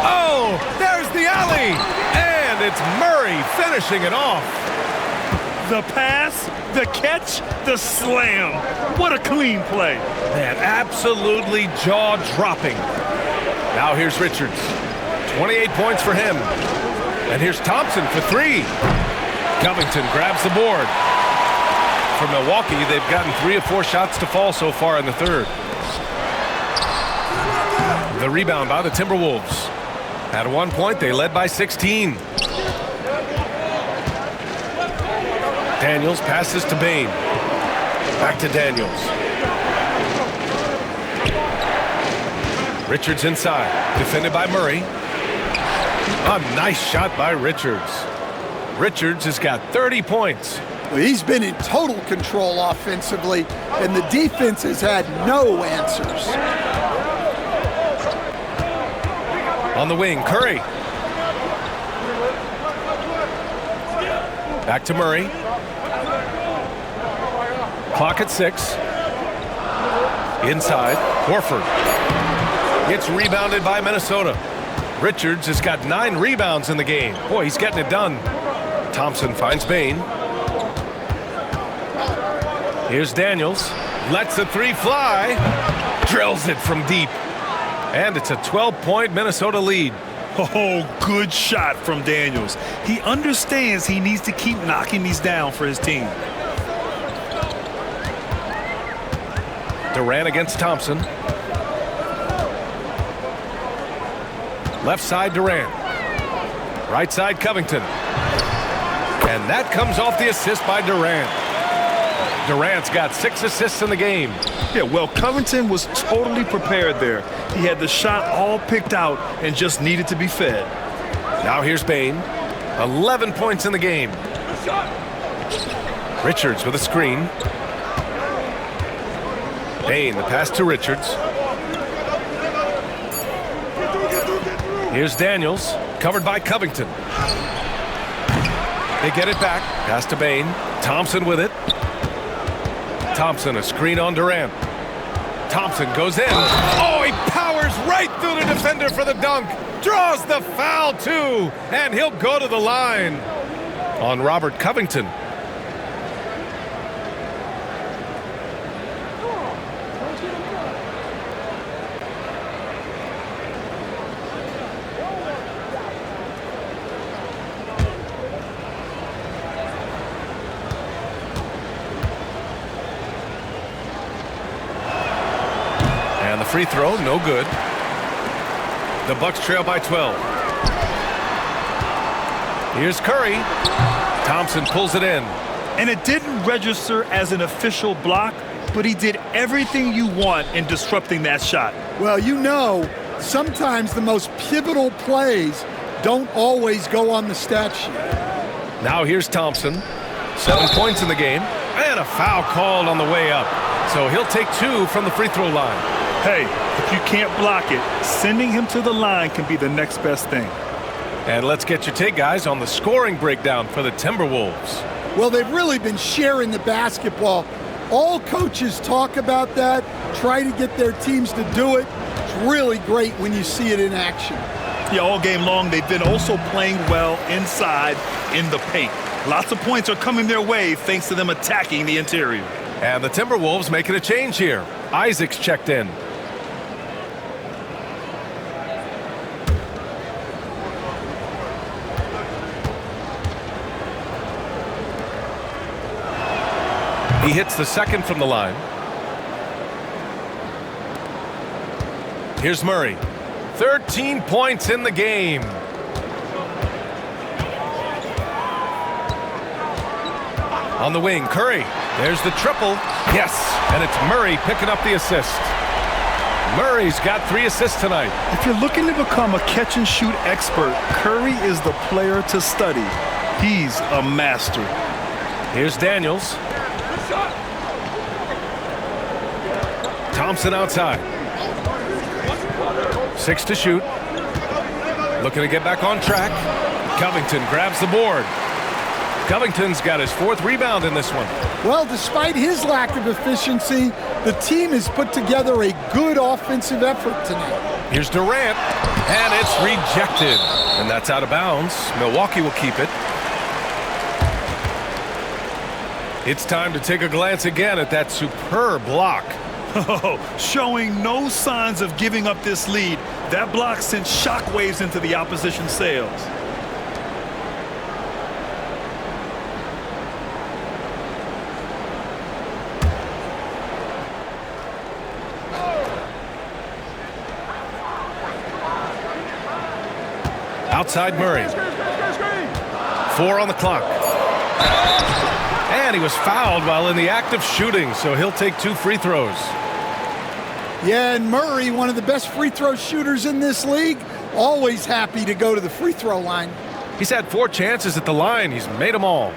Oh, there's the alley. And it's Murray finishing it off. The pass, the catch, the slam. What a clean play. Man, absolutely jaw-dropping. Now here's Richards. 28 points for him. And here's Thompson for 3. Covington grabs the board. For Milwaukee, they've gotten 3 of 4 shots to fall so far in the third. The rebound by the Timberwolves. At one point, they led by 16. Daniels passes to Bane. Back to Daniels. Richards inside, defended by Murray. A nice shot by Richards. Richards has got 30 points. Well, he's been in total control offensively, and the defense has had no answers. On the wing, Curry. Back to Murray. Clock at 6. Inside, Horford. Gets rebounded by Minnesota. Richards has got 9 rebounds in the game. Boy, he's getting it done. Thompson finds Bain. Here's Daniels. Lets the 3 fly. Drills it from deep. And it's a 12-point Minnesota lead. Oh, good shot from Daniels. He understands he needs to keep knocking these down for his team. Durant against Thompson. Left side, Durant. Right side, Covington. And that comes off the assist by Durant. Durant's got 6 assists in the game. Yeah, well, Covington was totally prepared there. He had the shot all picked out and just needed to be fed. Now here's Bain. 11 points in the game. Richards with a screen. Bain, the pass to Richards. Here's Daniels, covered by Covington. They get it back. Pass to Bain. Thompson with it. Thompson, a screen on Durant. Thompson goes in. Oh, he powers right through the defender for the dunk. Draws the foul, too. And he'll go to the line on Robert Covington. And the free throw, no good. The Bucks trail by 12. Here's Curry. Thompson pulls it in. And it didn't register as an official block, but he did everything you want in disrupting that shot. Well, you know, sometimes the most pivotal plays don't always go on the stat sheet. Now here's Thompson. 7 points in the game. And a foul called on the way up. So he'll take 2 from the free throw line. Hey, if you can't block it, sending him to the line can be the next best thing. And let's get your take, guys, on the scoring breakdown for the Timberwolves. Well, they've really been sharing the basketball. All coaches talk about that, try to get their teams to do it. It's really great when you see it in action. Yeah, all game long, they've been also playing well inside in the paint. Lots of points are coming their way thanks to them attacking the interior. And the Timberwolves making a change here. Isaac's checked in. He hits the second from the line. Here's Murray. 13 points in the game. On the wing, Curry. There's the triple. Yes, and it's Murray picking up the assist. Murray's got 3 assists tonight. If you're looking to become a catch-and-shoot expert, Curry is the player to study. He's a master. Here's Daniels. Thompson outside. 6 to shoot. Looking to get back on track. Covington grabs the board. Covington's got his 4th rebound in this one. Well, despite his lack of efficiency, the team has put together a good offensive effort tonight. Here's Durant, and it's rejected. And that's out of bounds. Milwaukee will keep it. It's time to take a glance again at that superb block. Showing no signs of giving up this lead. That block sent shockwaves into the opposition sails. Outside Murray. 4 on the clock. And he was fouled while in the act of shooting, so he'll take 2 free throws. Yeah, and Murray, one of the best free throw shooters in this league, always happy to go to the free throw line. He's had 4 chances at the line. He's made them all.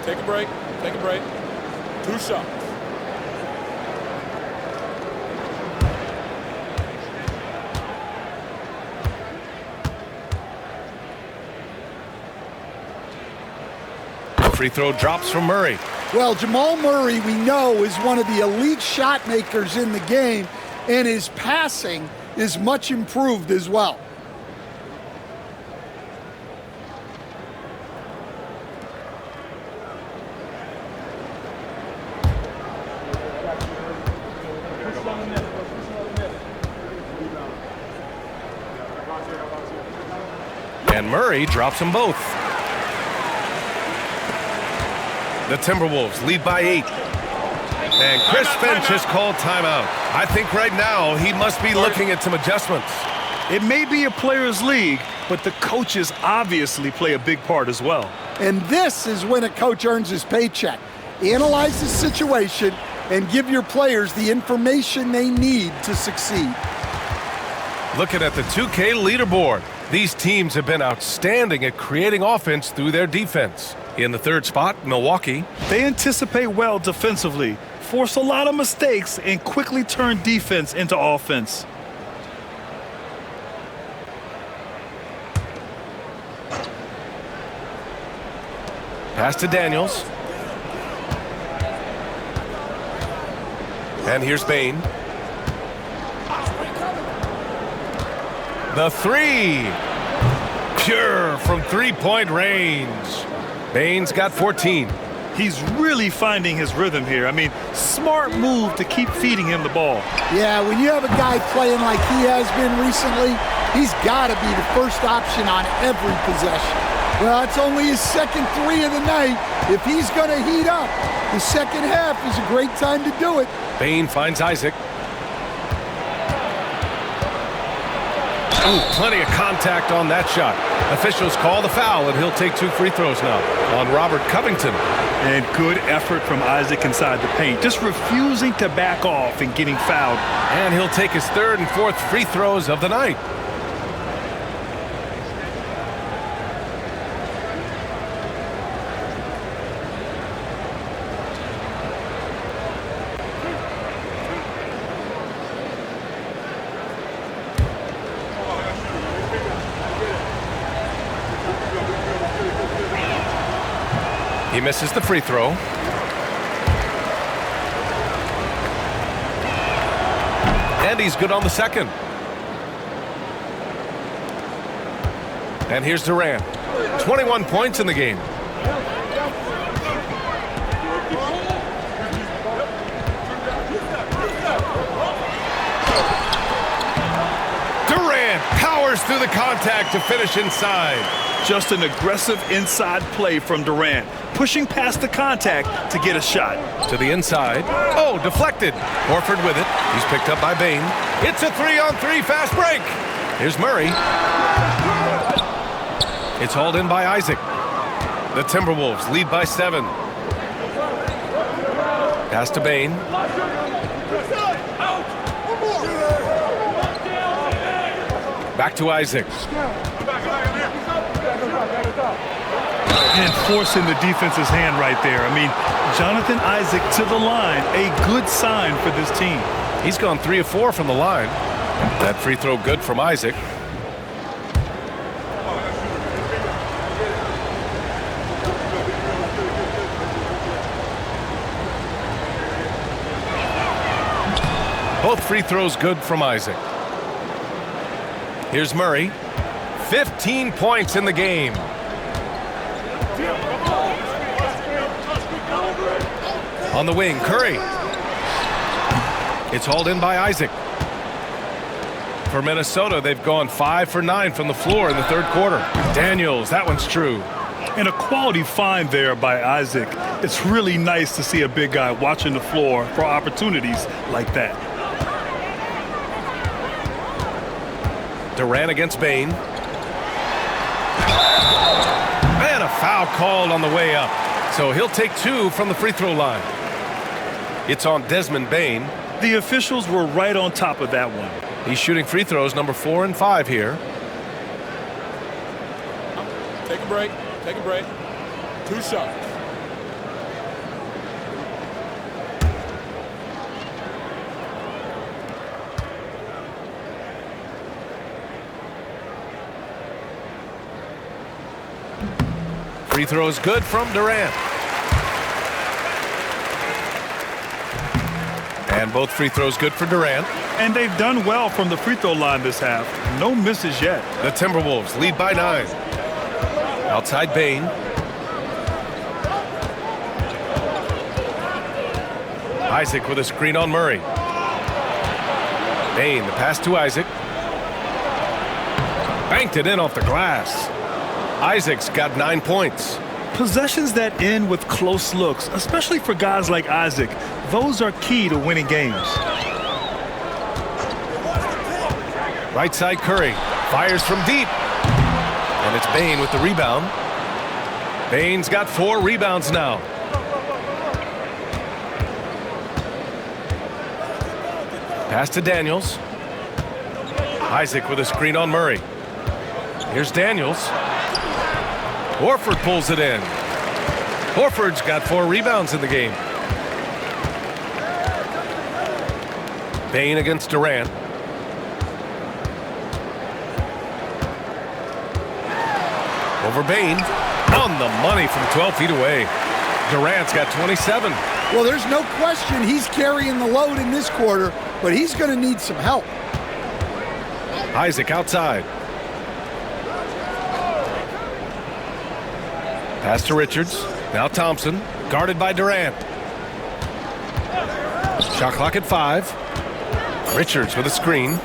Take a break. Take a break. 2 shots. Free throw drops from Murray. Well, Jamal Murray, we know, is one of the elite shot makers in the game, and his passing is much improved as well. And Murray drops them both. The Timberwolves lead by 8. And Chris Finch has called timeout. I think right now he must be looking at some adjustments. It may be a player's league, but the coaches obviously play a big part as well. And this is when a coach earns his paycheck. Analyze the situation and give your players the information they need to succeed. Looking at the 2K leaderboard, these teams have been outstanding at creating offense through their defense. In the 3rd spot, Milwaukee. They anticipate well defensively, force a lot of mistakes, and quickly turn defense into offense. Pass to Daniels. And here's Bane. The 3. Pure from 3-point range. Bane's got 14. He's really finding his rhythm here. I mean, smart move to keep feeding him the ball. Yeah, when you have a guy playing like he has been recently, he's got to be the first option on every possession. Well, it's only his 2nd 3 of the night. If he's going to heat up, the 2nd half is a great time to do it. Bane finds Isaac. Ooh, plenty of contact on that shot. Officials call the foul, and he'll take 2 free throws now on Robert Covington. And good effort from Isaac inside the paint, just refusing to back off and getting fouled. And he'll take his 3rd and 4th free throws of the night. He misses the free throw. And he's good on the 2nd. And here's Durant. 21 points in the game. Durant powers through the contact to finish inside. Just an aggressive inside play from Durant, pushing past the contact to get a shot. To the inside. Oh, deflected. Horford with it. He's picked up by Bane. It's a 3-on-3 fast break. Here's Murray. It's hauled in by Isaac. The Timberwolves lead by 7. Pass to Bane. Back to Isaac. And forcing the defense's hand right there. I mean, Jonathan Isaac to the line, a good sign for this team. He's gone 3 of 4 from the line. That free throw good from Isaac. Both free throws good from Isaac. Here's Murray. 15 points in the game. On the wing, Curry. It's hauled in by Isaac. For Minnesota, they've gone 5 for 9 from the floor in the 3rd quarter. Daniels, that one's true. And a quality find there by Isaac. It's really nice to see a big guy watching the floor for opportunities like that. Durant against Bane. And a foul called on the way up. So he'll take 2 from the free throw line. It's on Desmond Bane. The officials were right on top of that one. He's shooting free throws number 4 and 5 here. Take a break. Take a break. 2 shots. Free throw is good from Durant. And both free throws good for Durant. And they've done well from the free throw line this half. No misses yet. The Timberwolves lead by 9. Outside Bane. Isaac with a screen on Murray. Bane, the pass to Isaac. Banked it in off the glass. Isaac's got 9 points. Possessions that end with close looks, especially for guys like Isaac, those are key to winning games. Right side Curry. Fires from deep. And it's Bane with the rebound. Bane's got 4 rebounds now. Pass to Daniels. Isaac with a screen on Murray. Here's Daniels. Horford pulls it in. Horford's got 4 rebounds in the game. Bane against Durant. Over Bane. On the money from 12 feet away. Durant's got 27. Well, there's no question he's carrying the load in this quarter, but he's going to need some help. Isaac outside. Pass to Richards. Now Thompson. Guarded by Durant. Shot clock at 5. Richards with a screen.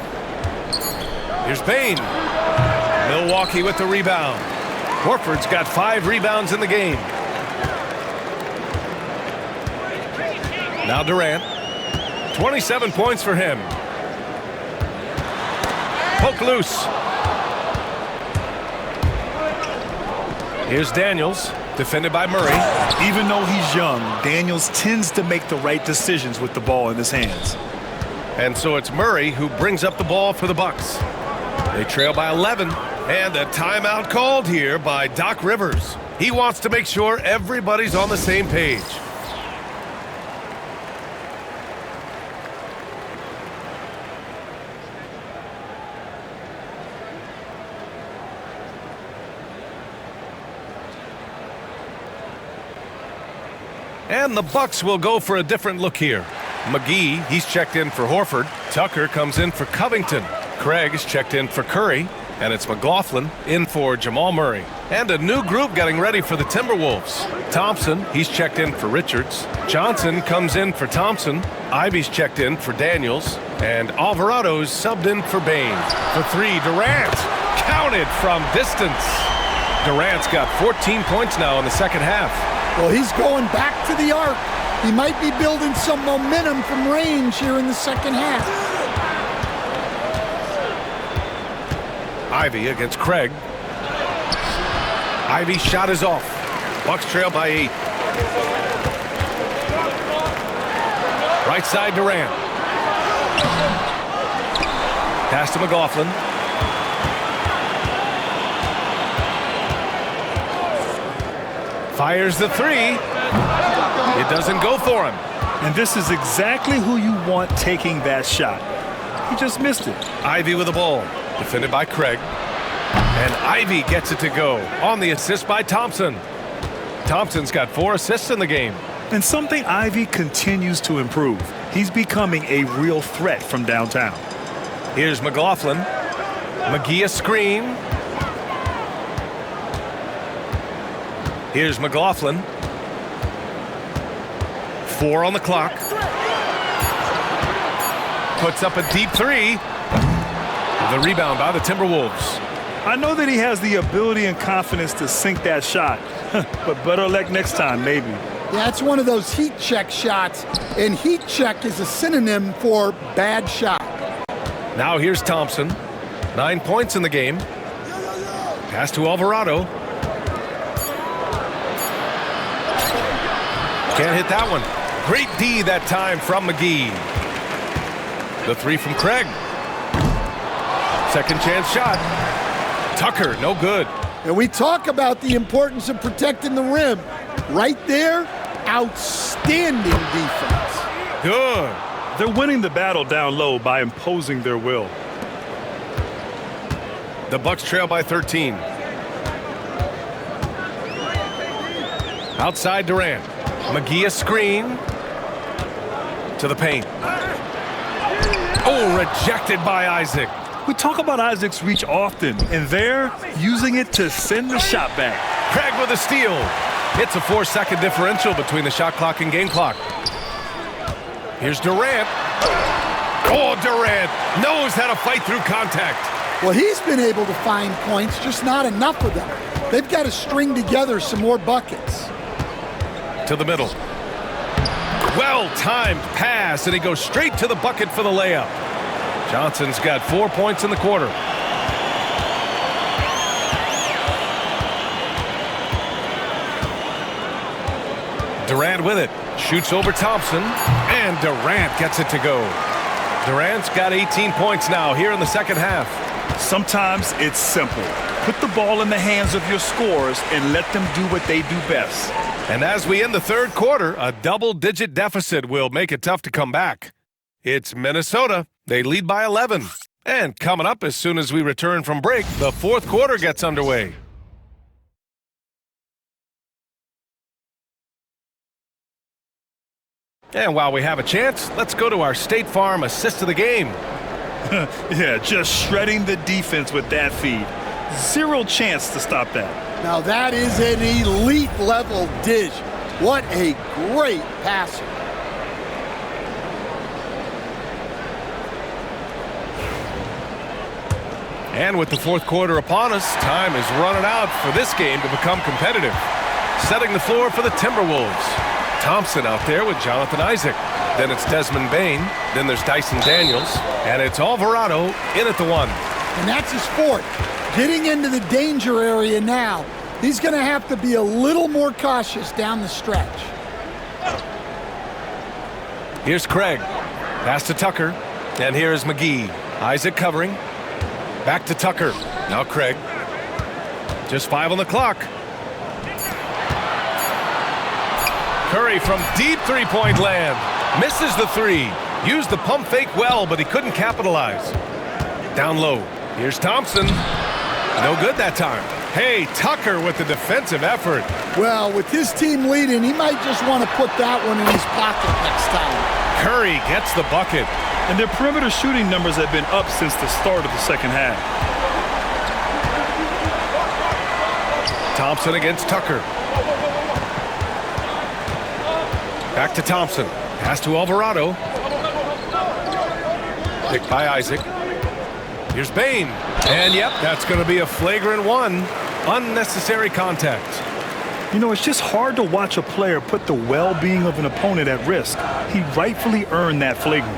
Here's Bane. Milwaukee with the rebound. Horford's got 5 rebounds in the game. Now Durant. 27 points for him. Poke loose. Here's Daniels, defended by Murray. Even though he's young, Daniels tends to make the right decisions with the ball in his hands. And so it's Murray who brings up the ball for the Bucks. They trail by 11. And a timeout called here by Doc Rivers. He wants to make sure everybody's on the same page. And the Bucks will go for a different look here. McGee, he's checked in for Horford. Tucker comes in for Covington. Craig is checked in for Curry. And it's McLaughlin in for Jamal Murray. And a new group getting ready for the Timberwolves. Thompson, he's checked in for Richards. Johnson comes in for Thompson. Ivy's checked in for Daniels. And Alvarado's subbed in for Bane. For 3, Durant. Counted from distance. Durant's got 14 points now in the second half. Well, he's going back to the arc. He might be building some momentum from range here in the second half. Ivy against Craig. Ivy's shot is off. Bucks trail by 8. Right side Durant. Pass to McLaughlin. Fires the 3. It doesn't go for him. And this is exactly who you want taking that shot. He just missed it. Ivy with the ball. Defended by Craig. And Ivy gets it to go on the assist by Thompson. Thompson's got 4 assists in the game. And something Ivy continues to improve. He's becoming a real threat from downtown. Here's McLaughlin. McGee a screen. Here's McLaughlin. 4 on the clock. Puts up a deep 3. The rebound by the Timberwolves. I know that he has the ability and confidence to sink that shot, but better luck next time, maybe. Yeah, it's one of those heat check shots, and heat check is a synonym for bad shot. Now here's Thompson. 9 points in the game. Pass to Alvarado. Can't hit that one. Great D that time from McGee. The three from Craig. Second chance shot. Tucker, no good. And we talk about the importance of protecting the rim. Right there, outstanding defense. Good. They're winning the battle down low by imposing their will. The Bucks trail by 13. Outside Durant. McGee a screen. To the paint. Oh, rejected by Isaac. We talk about Isaac's reach often, and they're using it to send the shot back. Craig with a steal. It's a 4-second differential between the shot clock and game clock. Here's Durant. Oh, Durant knows how to fight through contact. Well, he's been able to find points, just not enough of them. They've got to string together some more buckets. To the middle. Well-timed pass, and he goes straight to the bucket for the layup. Johnson's got 4 points in the quarter. Durant with it. Shoots over Thompson, and Durant gets it to go. Durant's got 18 points now here in the second half. Sometimes it's simple. Put the ball in the hands of your scorers and let them do what they do best. And as we end the third quarter, a double-digit deficit will make it tough to come back. It's Minnesota. They lead by 11. And coming up as soon as we return from break, the fourth quarter gets underway. And while we have a chance, let's go to our State Farm assist of the game. Yeah, just shredding the defense with that feed. Zero chance to stop that. Now that is an elite level dish. What a great passer. And with the fourth quarter upon us, time is running out for this game to become competitive. Setting the floor for the Timberwolves. Thompson out there with Jonathan Isaac. Then it's Desmond Bain. Then there's Dyson Daniels. And it's Alvarado in at the one. And that's his fourth. Getting into the danger area now. He's going to have to be a little more cautious down the stretch. Here's Craig. Pass to Tucker. And here's McGee. Isaac covering. Back to Tucker. Now Craig. Just 5 on the clock. Curry from deep three-point land. Misses the three. Used the pump fake well, but he couldn't capitalize. Down low. Here's Thompson. No good that time. Hey, Tucker with the defensive effort. Well, with his team leading, he might just want to put that one in his pocket next time. Curry gets the bucket. And their perimeter shooting numbers have been up since the start of the second half. Thompson against Tucker. Back to Thompson. Pass to Alvarado. Picked by Isaac. Here's Bain. And yep, that's going to be a flagrant one. Unnecessary contact. You know, it's just hard to watch a player put the well-being of an opponent at risk. He rightfully earned that flagrant.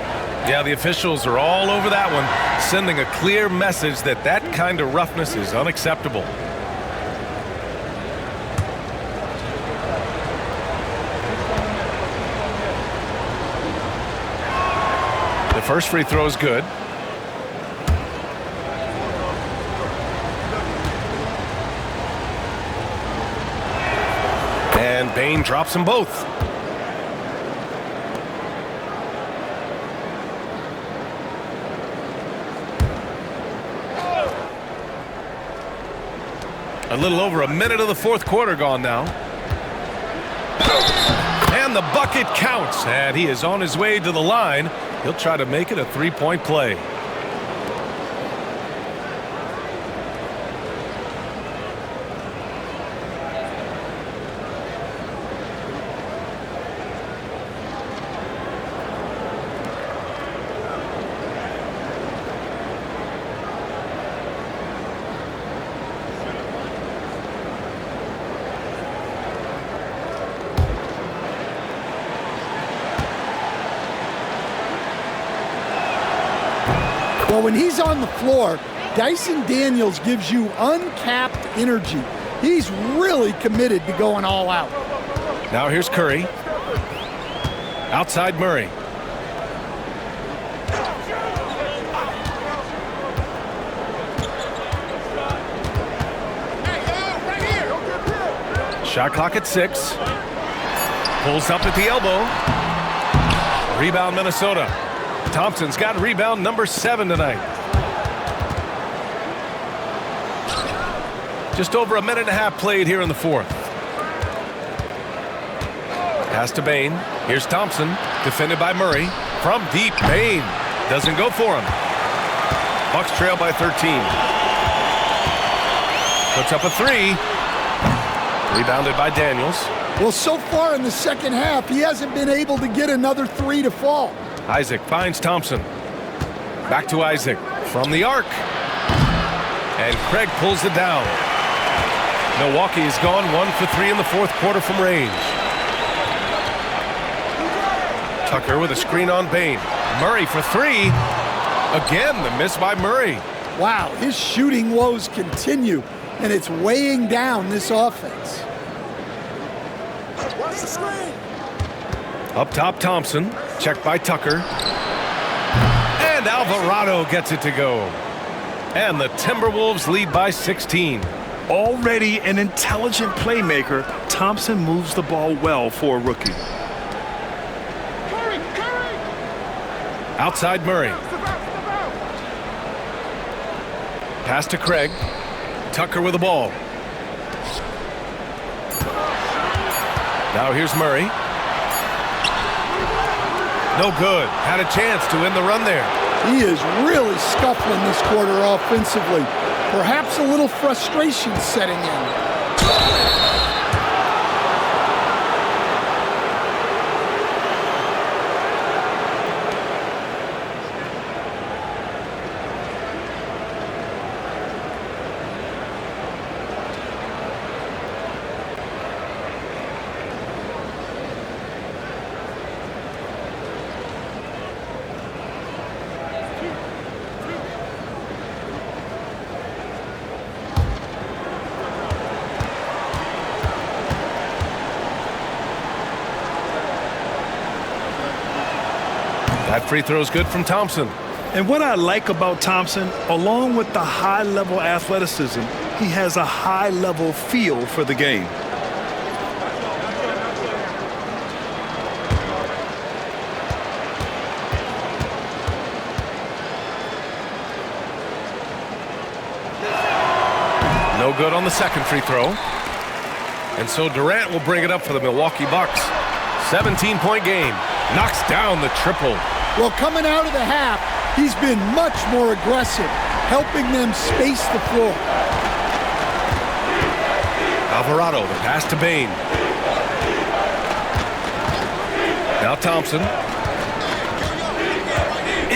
Yeah, the officials are all over that one, sending a clear message that that kind of roughness is unacceptable. The first free throw is good. And Bain drops them both. A little over a minute of the fourth quarter gone now. And the bucket counts, and he is on his way to the line. He'll try to make it a three-point play. Well, when he's on the floor, Dyson Daniels gives you uncapped energy. He's really committed to going all out. Now here's Curry. Outside Murray. Shot clock at 6. Pulls up at the elbow. Rebound Minnesota. Thompson's got rebound number 7 tonight. Just over a minute and a half played here in the fourth. Pass to Bane. Here's Thompson, defended by Murray. From deep, Bane doesn't go for him. Bucks trail by 13. Puts up a 3. Rebounded by Daniels. Well, so far in the second half, he hasn't been able to get another 3 to fall. Isaac finds Thompson. Back to Isaac from the arc. And Craig pulls it down. Milwaukee has gone 1 for 3 in the fourth quarter from range. Tucker with a screen on Bane. Murray for 3. Again, the miss by Murray. Wow, his shooting woes continue, and it's weighing down this offense. Up top, Thompson. Checked by Tucker. And Alvarado gets it to go. And the Timberwolves lead by 16. Already an intelligent playmaker, Thompson moves the ball well for a rookie. Outside Murray. Pass to Craig. Tucker with the ball. Now here's Murray. No good. Had a chance to end the run there. He is really scuffling this quarter offensively. Perhaps a little frustration setting in. That free throw is good from Thompson. And what I like about Thompson, along with the high-level athleticism, he has a high-level feel for the game. No good on the second free throw. And so Durant will bring it up for the Milwaukee Bucks. 17-point game. Knocks down the triple. Well, coming out of the half, he's been much more aggressive, helping them space the floor. Alvarado, the pass to Bane. Now Thompson.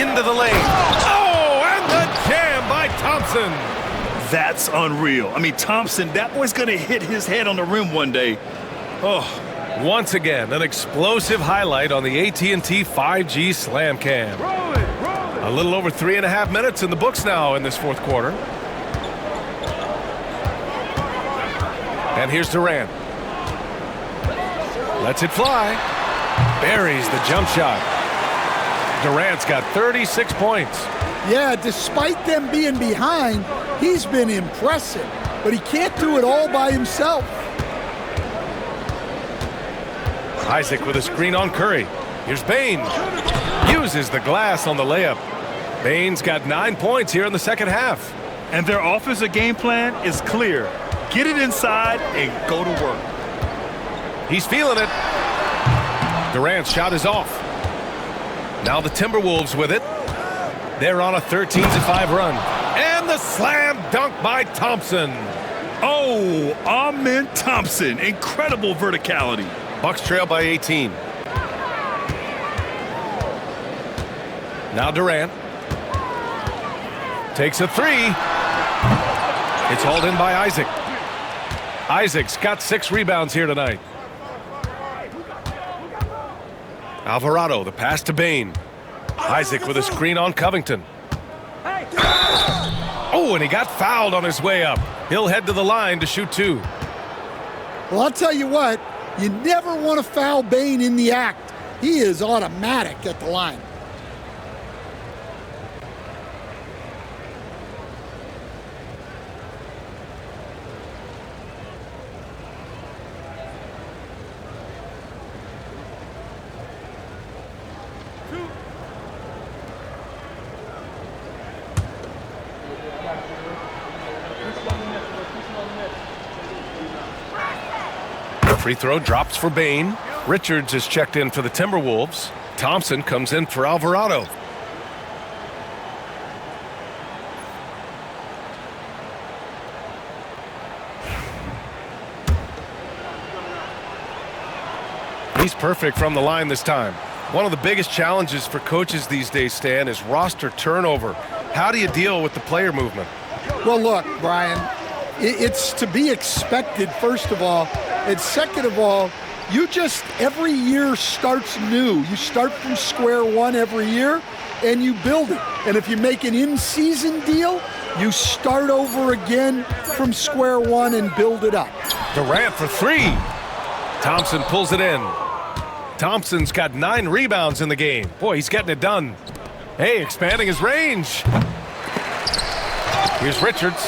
Into the lane. Oh, and the jam by Thompson. That's unreal. I mean, Thompson, that boy's going to hit his head on the rim one day. Oh. Once again, an explosive highlight on the AT&T 5G Slam Cam. A little over 3.5 minutes in the books now in this fourth quarter. And here's Durant. Lets it fly. Buries the jump shot. Durant's got 36 points. Yeah, despite them being behind, he's been impressive, but he can't do it all by himself. Isaac with a screen on Curry. Here's Bane. Uses the glass on the layup. Bane's got 9 points here in the second half. And their offensive game plan is clear. Get it inside and go to work. He's feeling it. Durant's shot is off. Now the Timberwolves with it. They're on a 13-5 run. And the slam dunk by Thompson. Oh, Amen Thompson. Incredible verticality. Bucks trail by 18. Now Durant. Takes a 3. It's hauled in by Isaac. Isaac's got 6 rebounds here tonight. Alvarado, the pass to Bane. Isaac with a screen on Covington. Oh, and he got fouled on his way up. He'll head to the line to shoot 2. Well, I'll tell you what, you never want to foul Bane in the act. He is automatic at the line. Free throw drops for Bane. Richards is checked in for the Timberwolves. Thompson comes in for Alvarado. He's perfect from the line this time. One of the biggest challenges for coaches these days, Stan, is roster turnover. How do you deal with the player movement? Well, look, Brian, it's to be expected, first of all. And second of all, you just, every year starts new. You start from square one every year, and you build it. And if you make an in-season deal, you start over again from square one and build it up. Durant for three. Thompson pulls it in. Thompson's got 9 rebounds in the game. Boy, he's getting it done. Hey, expanding his range. Here's Richards.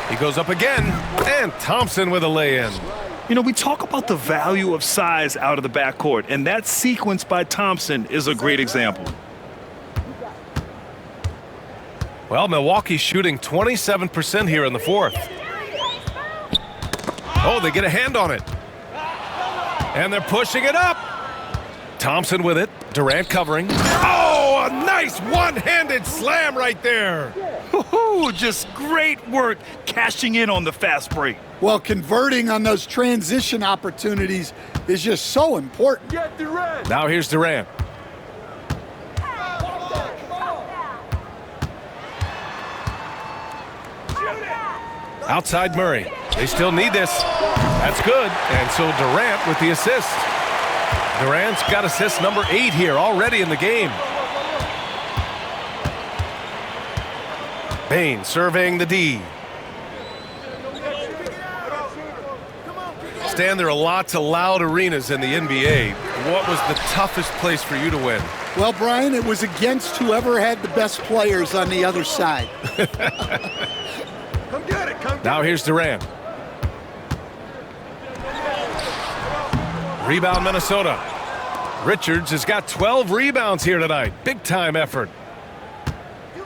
He goes up again, and Thompson with a lay-in. You know, we talk about the value of size out of the backcourt, and that sequence by Thompson is a great example. Well, Milwaukee's shooting 27% here in the fourth. Oh, they get a hand on it. And they're pushing it up. Thompson with it. Durant covering. Oh, a nice one-handed slam right there. Just great work cashing in on the fast break. Well, converting on those transition opportunities is just so important. Now here's Durant. Outside Murray. They still need this. That's good. And so Durant with the assist. Durant's got assist number 8 here already in the game. Bane surveying the D. Stan, there are lots of loud arenas in the NBA. What was the toughest place for you to win? Well, Brian, it was against whoever had the best players on the other side. Now here's Durant. Rebound Minnesota. Richards has got 12 rebounds here tonight. Big time effort.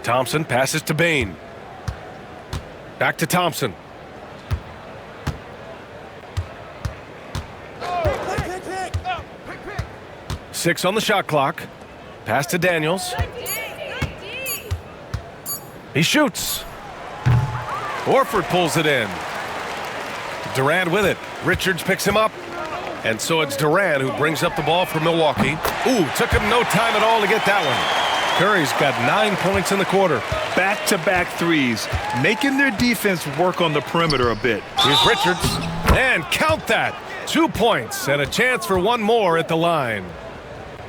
Thompson passes to Bane. Back to Thompson. Six on the shot clock. Pass to Daniels. He shoots. Horford pulls it in. Durant with it. Richards picks him up. And so it's Durant who brings up the ball for Milwaukee. Ooh, took him no time at all to get that one. Curry's got 9 points in the quarter. Back-to-back threes, making their defense work on the perimeter a bit. Here's Richards. And count that. 2 points and a chance for one more at the line.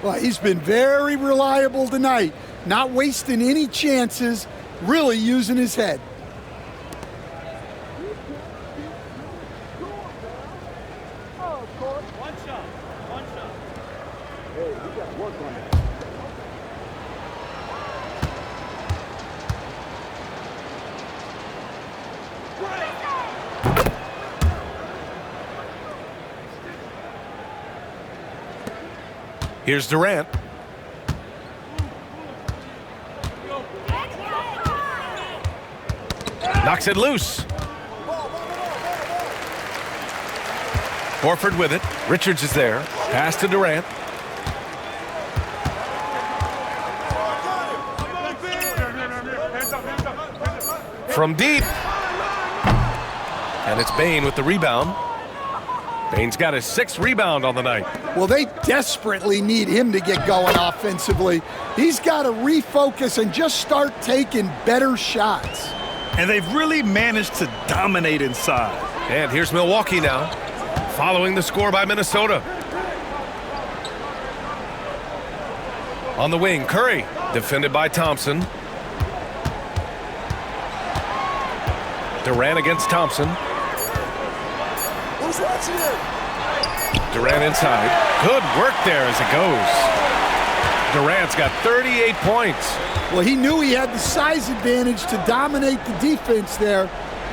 Well, he's been very reliable tonight. Not wasting any chances, really using his head. Here's Durant. Knocks it loose. Horford with it. Richards is there. Pass to Durant. From deep. And it's Bane with the rebound. Bane's got his 6th rebound on the night. Well, they desperately need him to get going offensively. He's got to refocus and just start taking better shots. And they've really managed to dominate inside. And here's Milwaukee now, following the score by Minnesota. On the wing, Curry, defended by Thompson. Durant against Thompson. Who's watching it? Durant inside. Good work there as it goes. Durant's got 38 points. Well, he knew he had the size advantage to dominate the defense there.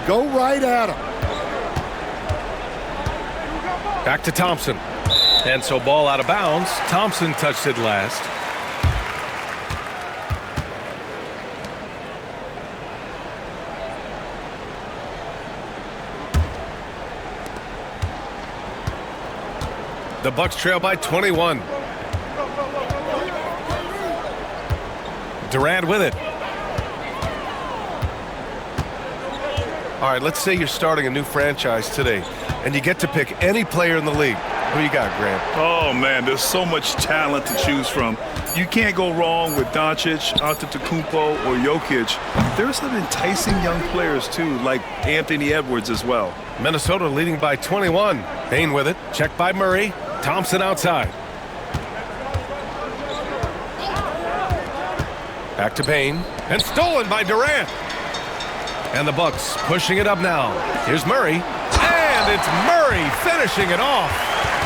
Go right at him. Back to Thompson. And so ball out of bounds. Thompson touched it last. The Bucks trail by 21. Durant with it. All right, let's say you're starting a new franchise today, and you get to pick any player in the league. Who you got, Grant? Oh, man, there's so much talent to choose from. You can't go wrong with Doncic, Antetokounmpo, or Jokic. There's some enticing young players, too, like Anthony Edwards as well. Minnesota leading by 21. Payne with it. Checked by Murray. Thompson outside. Back to Payne. And stolen by Durant. And the Bucks pushing it up now. Here's Murray. And it's Murray finishing it off.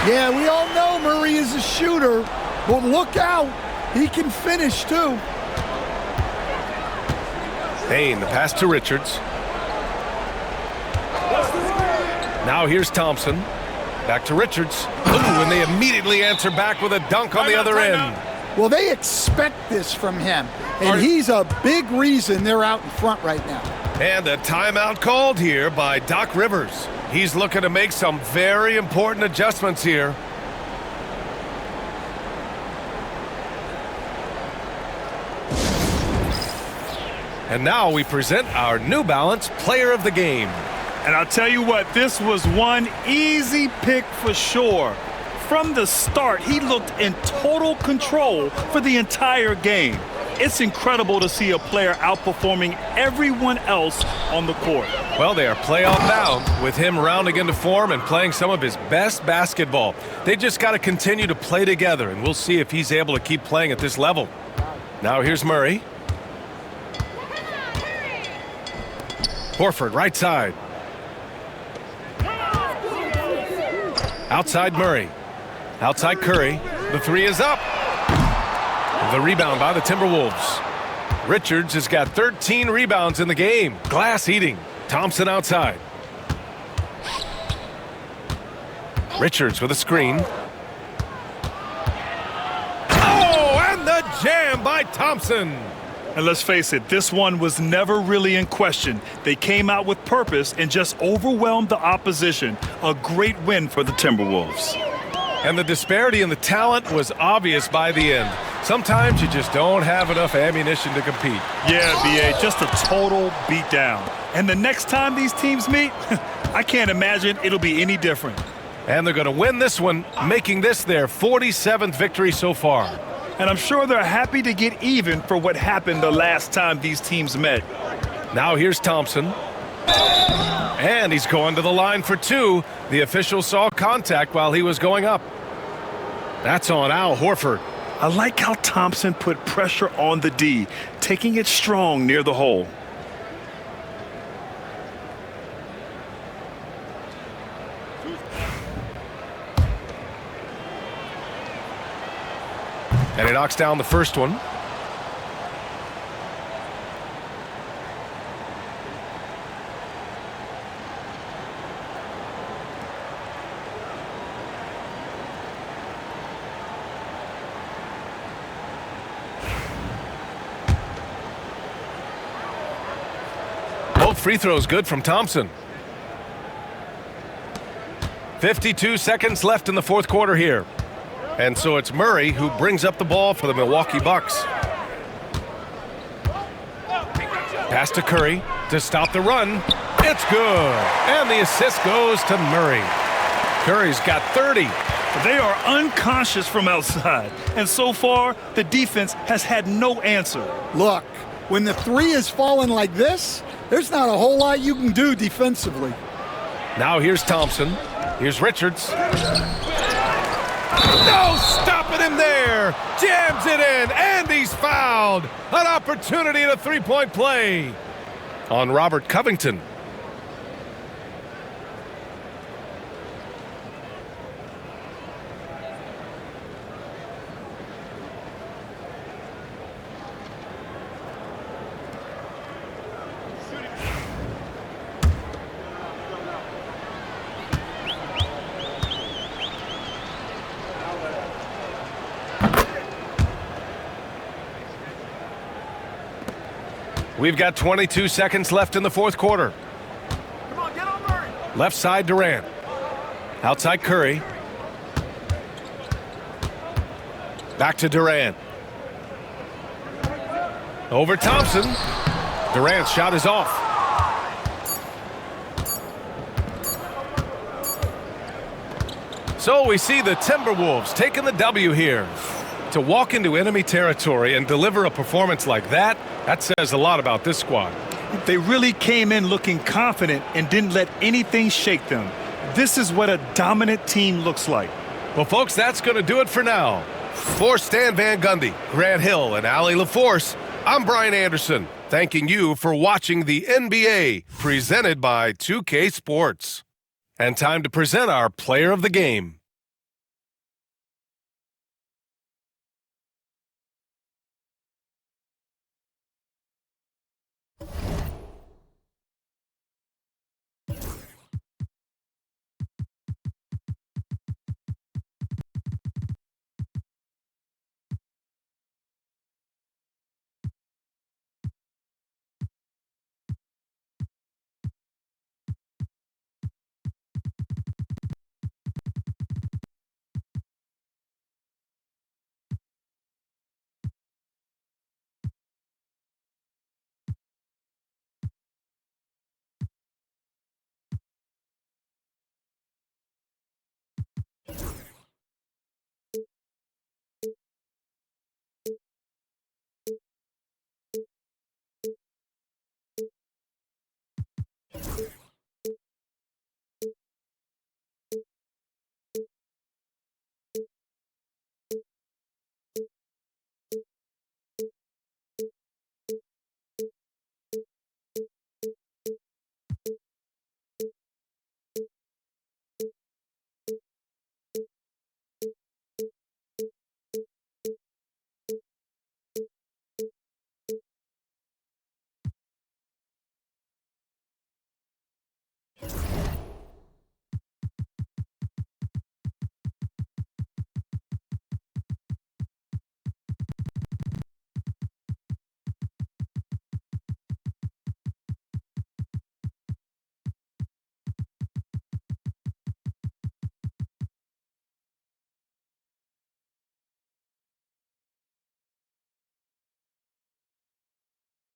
Yeah, we all know Murray is a shooter, but look out. He can finish, too. Payne, the pass to Richards. Now here's Thompson. Back to Richards. Ooh, and they immediately answer back with a dunk on the other end. Well, they expect this from him, and he's a big reason they're out in front right now. And a timeout called here by Doc Rivers. He's looking to make some very important adjustments here. And now we present our New Balance Player of the Game. And I'll tell you what, this was one easy pick for sure. From the start, he looked in total control for the entire game. It's incredible to see a player outperforming everyone else on the court. Well, they are playoff bound with him rounding into form and playing some of his best basketball. They just got to continue to play together, and we'll see if he's able to keep playing at this level. Now here's Murray. Horford, right side. Outside Murray. Outside Curry. The three is up. The rebound by the Timberwolves. Richards has got 13 rebounds in the game. Glass eating. Thompson outside. Richards with a screen. Oh, and the jam by Thompson. And let's face it, this one was never really in question. They came out with purpose and just overwhelmed the opposition. A great win for the Timberwolves. And the disparity in the talent was obvious by the end. Sometimes you just don't have enough ammunition to compete. Yeah, B.A., just a total beatdown. And the next time these teams meet, I can't imagine it'll be any different. And they're going to win this one, making this their 47th victory so far. And I'm sure they're happy to get even for what happened the last time these teams met. Now here's Thompson. And he's going to the line for two. The official saw contact while he was going up. That's on Al Horford. I like how Thompson put pressure on the D, taking it strong near the hole. And he knocks down the first one. Both free throws good from Thompson. 52 seconds left in the fourth quarter here. And so it's Murray who brings up the ball for the Milwaukee Bucks. Pass to Curry to stop the run. It's good. And the assist goes to Murray. Curry's got 30. They are unconscious from outside. And so far, the defense has had no answer. Look, when the three is falling like this, there's not a whole lot you can do defensively. Now here's Thompson. Here's Richards. No stopping him there. Jams it in, and he's fouled. An opportunity at a three-point play on Robert Covington. We've got 22 seconds left in the fourth quarter. Come on, get on Murray. Left side Durant. Outside Curry. Back to Durant. Over Thompson. Durant's shot is off. So we see the Timberwolves taking the W here. To walk into enemy territory and deliver a performance like that, that says a lot about this squad. They really came in looking confident and didn't let anything shake them. This is what a dominant team looks like. Well, folks, that's going to do it for now. For Stan Van Gundy, Grant Hill, and Allie LaForce, I'm Brian Anderson, thanking you for watching the NBA presented by 2K Sports. And time to present our player of the game.